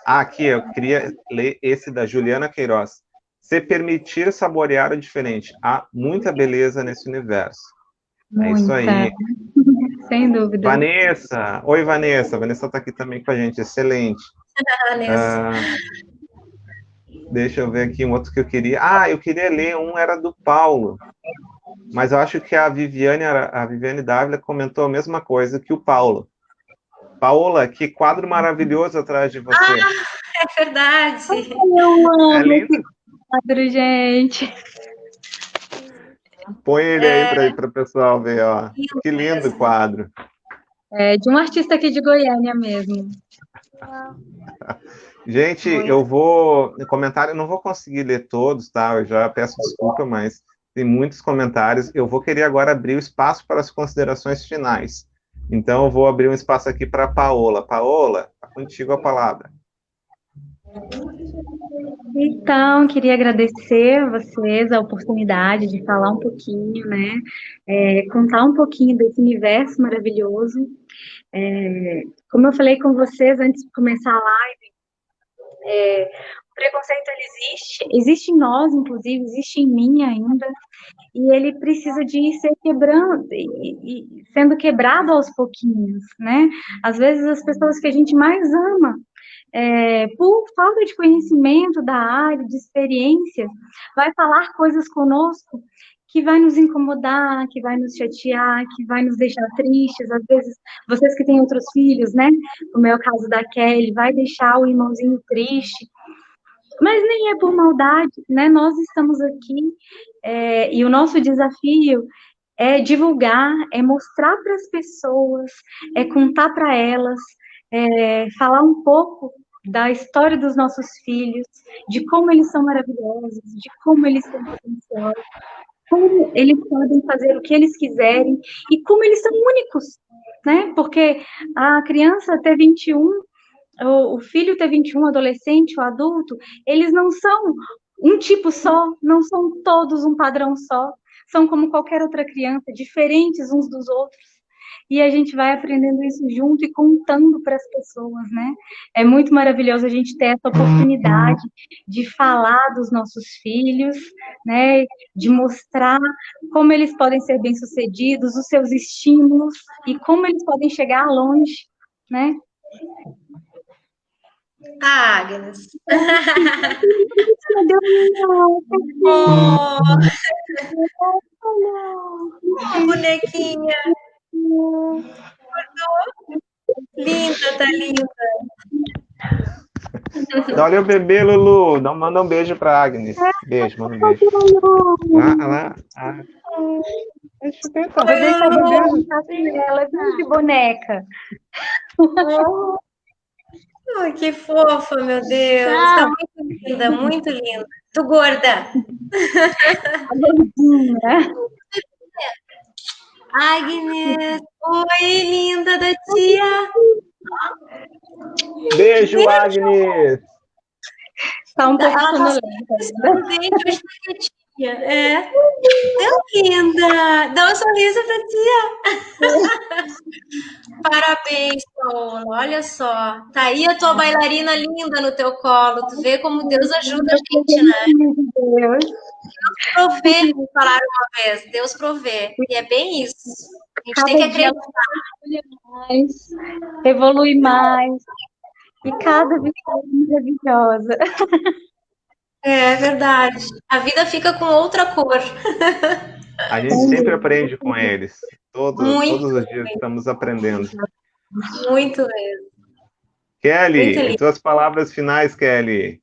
Aqui, eu queria ler esse da Juliana Queiroz. Se permitir saborear o diferente. Há muita beleza nesse universo. Muita. É isso aí. Sem dúvida. Vanessa. Oi, Vanessa. Vanessa está aqui também com a gente. Excelente. Deixa eu ver aqui um outro que eu queria. Eu queria ler um, era do Paulo. Mas eu acho que a Viviane Dávila comentou a mesma coisa que o Paulo. Paola, que quadro maravilhoso atrás de você. É verdade. Eu amo esse quadro, gente. Põe ele aí para o pessoal ver, ó. Que lindo quadro. É de um artista aqui de Goiânia mesmo. Gente, eu vou... Comentário, eu não vou conseguir ler todos, tá? Eu já peço desculpa, mas tem muitos comentários. Eu vou querer agora abrir o espaço para as considerações finais. Então, eu vou abrir um espaço aqui para a Paola. Paola, tá contigo a palavra. Então, queria agradecer a vocês a oportunidade de falar um pouquinho, né? Contar um pouquinho desse universo maravilhoso. Como eu falei com vocês antes de começar a live, o preconceito ele existe em nós, inclusive, existe em mim ainda, e ele precisa de ser quebrando e sendo quebrado aos pouquinhos, né? Às vezes as pessoas que a gente mais ama, por falta de conhecimento da área, de experiência, vai falar coisas conosco que vai nos incomodar, que vai nos chatear, que vai nos deixar tristes. Às vezes, vocês que têm outros filhos, né? No meu caso da Kelly, vai deixar o irmãozinho triste. Mas nem é por maldade, né? Nós estamos aqui e o nosso desafio é divulgar, é mostrar para as pessoas, é contar para elas, falar um pouco da história dos nossos filhos, de como eles são maravilhosos, de como eles têm potencial, como eles podem fazer o que eles quiserem e como eles são únicos, né? Porque a criança ter 21, o filho ter 21, o adolescente, o adulto, eles não são um tipo só, não são todos um padrão só, são como qualquer outra criança, diferentes uns dos outros. E a gente vai aprendendo isso junto e contando para as pessoas, né? É muito maravilhoso a gente ter essa oportunidade de falar dos nossos filhos, né? De mostrar como eles podem ser bem-sucedidos, os seus estímulos e como eles podem chegar longe, né? Agnes. Bonequinha. Linda, tá linda. Olha o bebê, Lulu. Manda um beijo para Agnes. Beijo, manda um beijo. Lá. Vou deixar ela de boneca. Ai, que fofa, meu Deus. Tá muito linda, muito linda. Tu gorda. Agnes, oi, linda da tia. Beijo, Agnes. Tá um pouco sonolenta. Hoje tá quietinha. É. Tão linda. Dá um sorriso pra tia. Parabéns, Paola. Olha só. Tá aí a tua bailarina linda no teu colo. Tu vê como Deus ajuda a gente, né? Deus provê, falaram uma vez, Deus provê. E é bem isso. A gente tem que acreditar. Mais, evolui mais. E cada vez mais maravilhosa. É verdade. A vida fica com outra cor. A gente sempre aprende com eles. Todos os dias estamos aprendendo. Muito mesmo. Kelly, em tuas palavras finais, Kelly.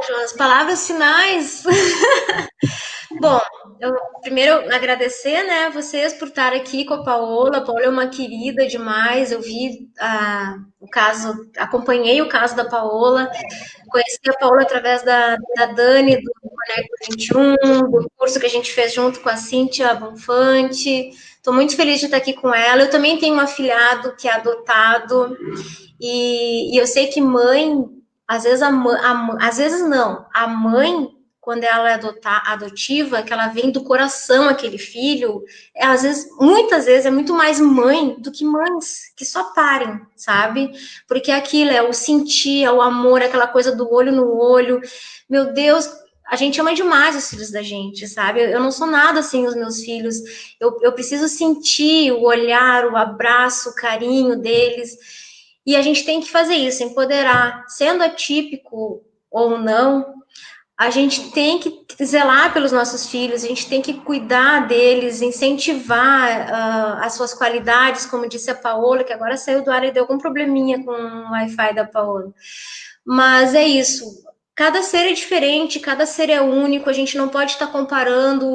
João, as palavras finais. Bom, eu primeiro agradecer, né, vocês por estar aqui com a Paola. A Paola é uma querida demais. Eu vi o caso, acompanhei o caso da Paola, conheci a Paola através da Dani, do Conecto 21, do curso que a gente fez junto com a Cíntia Bonfante. Estou muito feliz de estar aqui com ela. Eu também tenho um afilhado que é adotado, e eu sei que mãe, às vezes às vezes não, a mãe, quando ela é adotiva, que ela vem do coração aquele filho, às vezes, muitas vezes, é muito mais mãe do que mães que só parem, sabe? Porque aquilo é o sentir, é o amor, aquela coisa do olho no olho. Meu Deus, a gente ama demais os filhos da gente, sabe? Eu não sou nada assim os meus filhos. Eu preciso sentir o olhar, o abraço, o carinho deles. E a gente tem que fazer isso, empoderar, sendo atípico ou não. A gente tem que zelar pelos nossos filhos, a gente tem que cuidar deles, incentivar as suas qualidades, como disse a Paola, que agora saiu do ar e deu algum probleminha com o Wi-Fi da Paola. Mas é isso, cada ser é diferente, cada ser é único, a gente não pode estar comparando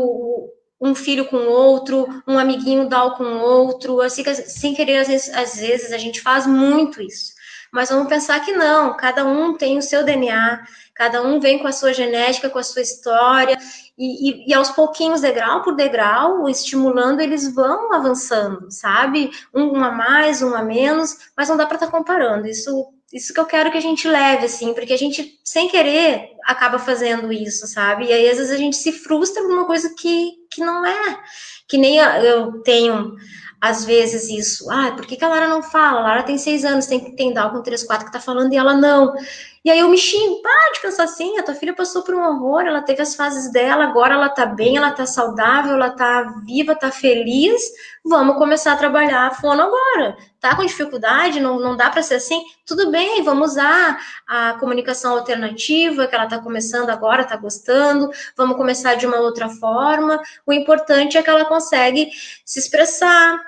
um filho com outro, um amiguinho dá com outro, assim, sem querer, às vezes a gente faz muito isso. Mas vamos pensar que não, cada um tem o seu DNA, cada um vem com a sua genética, com a sua história, e aos pouquinhos, degrau por degrau, estimulando, eles vão avançando, sabe? Um a mais, um a menos, mas não dá para estar comparando. Isso que eu quero que a gente leve, assim, porque a gente, sem querer, acaba fazendo isso, sabe? E aí, às vezes, a gente se frustra por uma coisa que não é. Que nem eu tenho, às vezes, isso. Por que a Lara não fala? A Lara tem 6 anos, tem Down com 3, 4 que tá falando e ela não. E aí eu me xingo, para de pensar assim, a tua filha passou por um horror, ela teve as fases dela, agora ela tá bem, ela tá saudável, ela tá viva, tá feliz, vamos começar a trabalhar a fono agora. Tá com dificuldade, não dá para ser assim? Tudo bem, vamos usar a comunicação alternativa, que ela tá começando agora, tá gostando, vamos começar de uma outra forma. O importante é que ela consegue se expressar,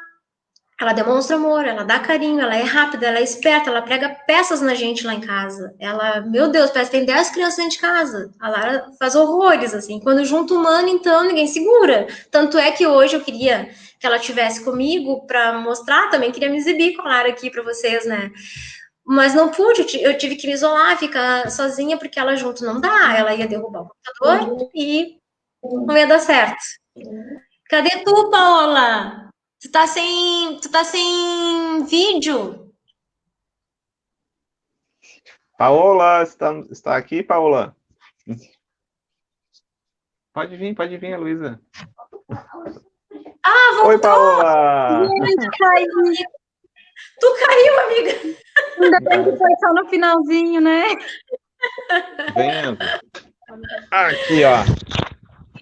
ela demonstra amor, ela dá carinho, ela é rápida, ela é esperta, ela prega peças na gente lá em casa. Ela, meu Deus, parece que tem 10 crianças dentro de casa. A Lara faz horrores, assim. Quando junta humano, então, ninguém segura. Tanto é que hoje eu queria que ela estivesse comigo para mostrar, também queria me exibir com a Lara aqui para vocês, né? Mas não pude, eu tive que me isolar, ficar sozinha, porque ela junto não dá. Ela ia derrubar o computador e não ia dar certo. Cadê tu, Paola? Tu tá sem vídeo. Paola, está aqui, Paola? Pode vir, Luísa. Voltou. Oi, Paola! Tu caiu, amiga. Ainda bem que foi só no finalzinho, né? Vendo. Aqui, ó.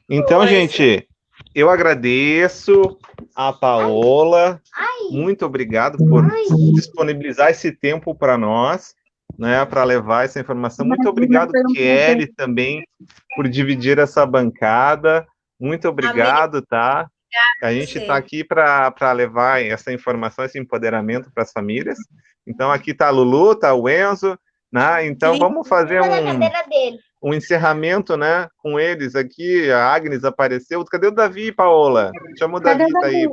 Então, gente, eu agradeço a Paola. Muito obrigado por disponibilizar esse tempo para nós, né, para levar essa informação. Muito obrigado, Kelly, também, por dividir essa bancada. Muito obrigado, tá? A gente está aqui para levar essa informação, esse empoderamento para as famílias. Então, aqui está a Lulu, está o Enzo, né? Então, vamos fazer Na cadeira dele. um encerramento, né, com eles aqui. A Agnes apareceu. Cadê o Davi, Paola? Chama o Cadê Davi, o tá aí.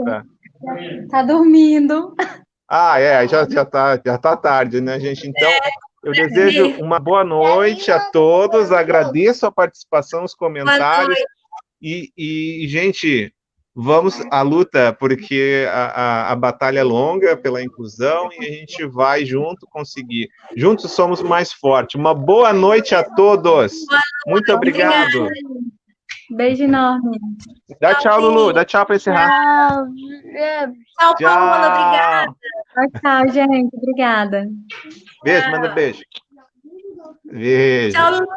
Davi? Tá dormindo. Já tá tarde, né, gente? Então, eu desejo uma boa noite a todos. Agradeço a participação, os comentários. E, gente, vamos à luta, porque a batalha é longa pela inclusão e a gente vai junto conseguir. Juntos somos mais fortes. Uma boa noite a todos. Muito obrigado. Beijo enorme. Dá tchau, Lulu. Dá tchau para encerrar. Tchau, Paola. Obrigada. Tchau, gente. Obrigada. Beijo, manda beijo. Beijo. Tchau, Lulu.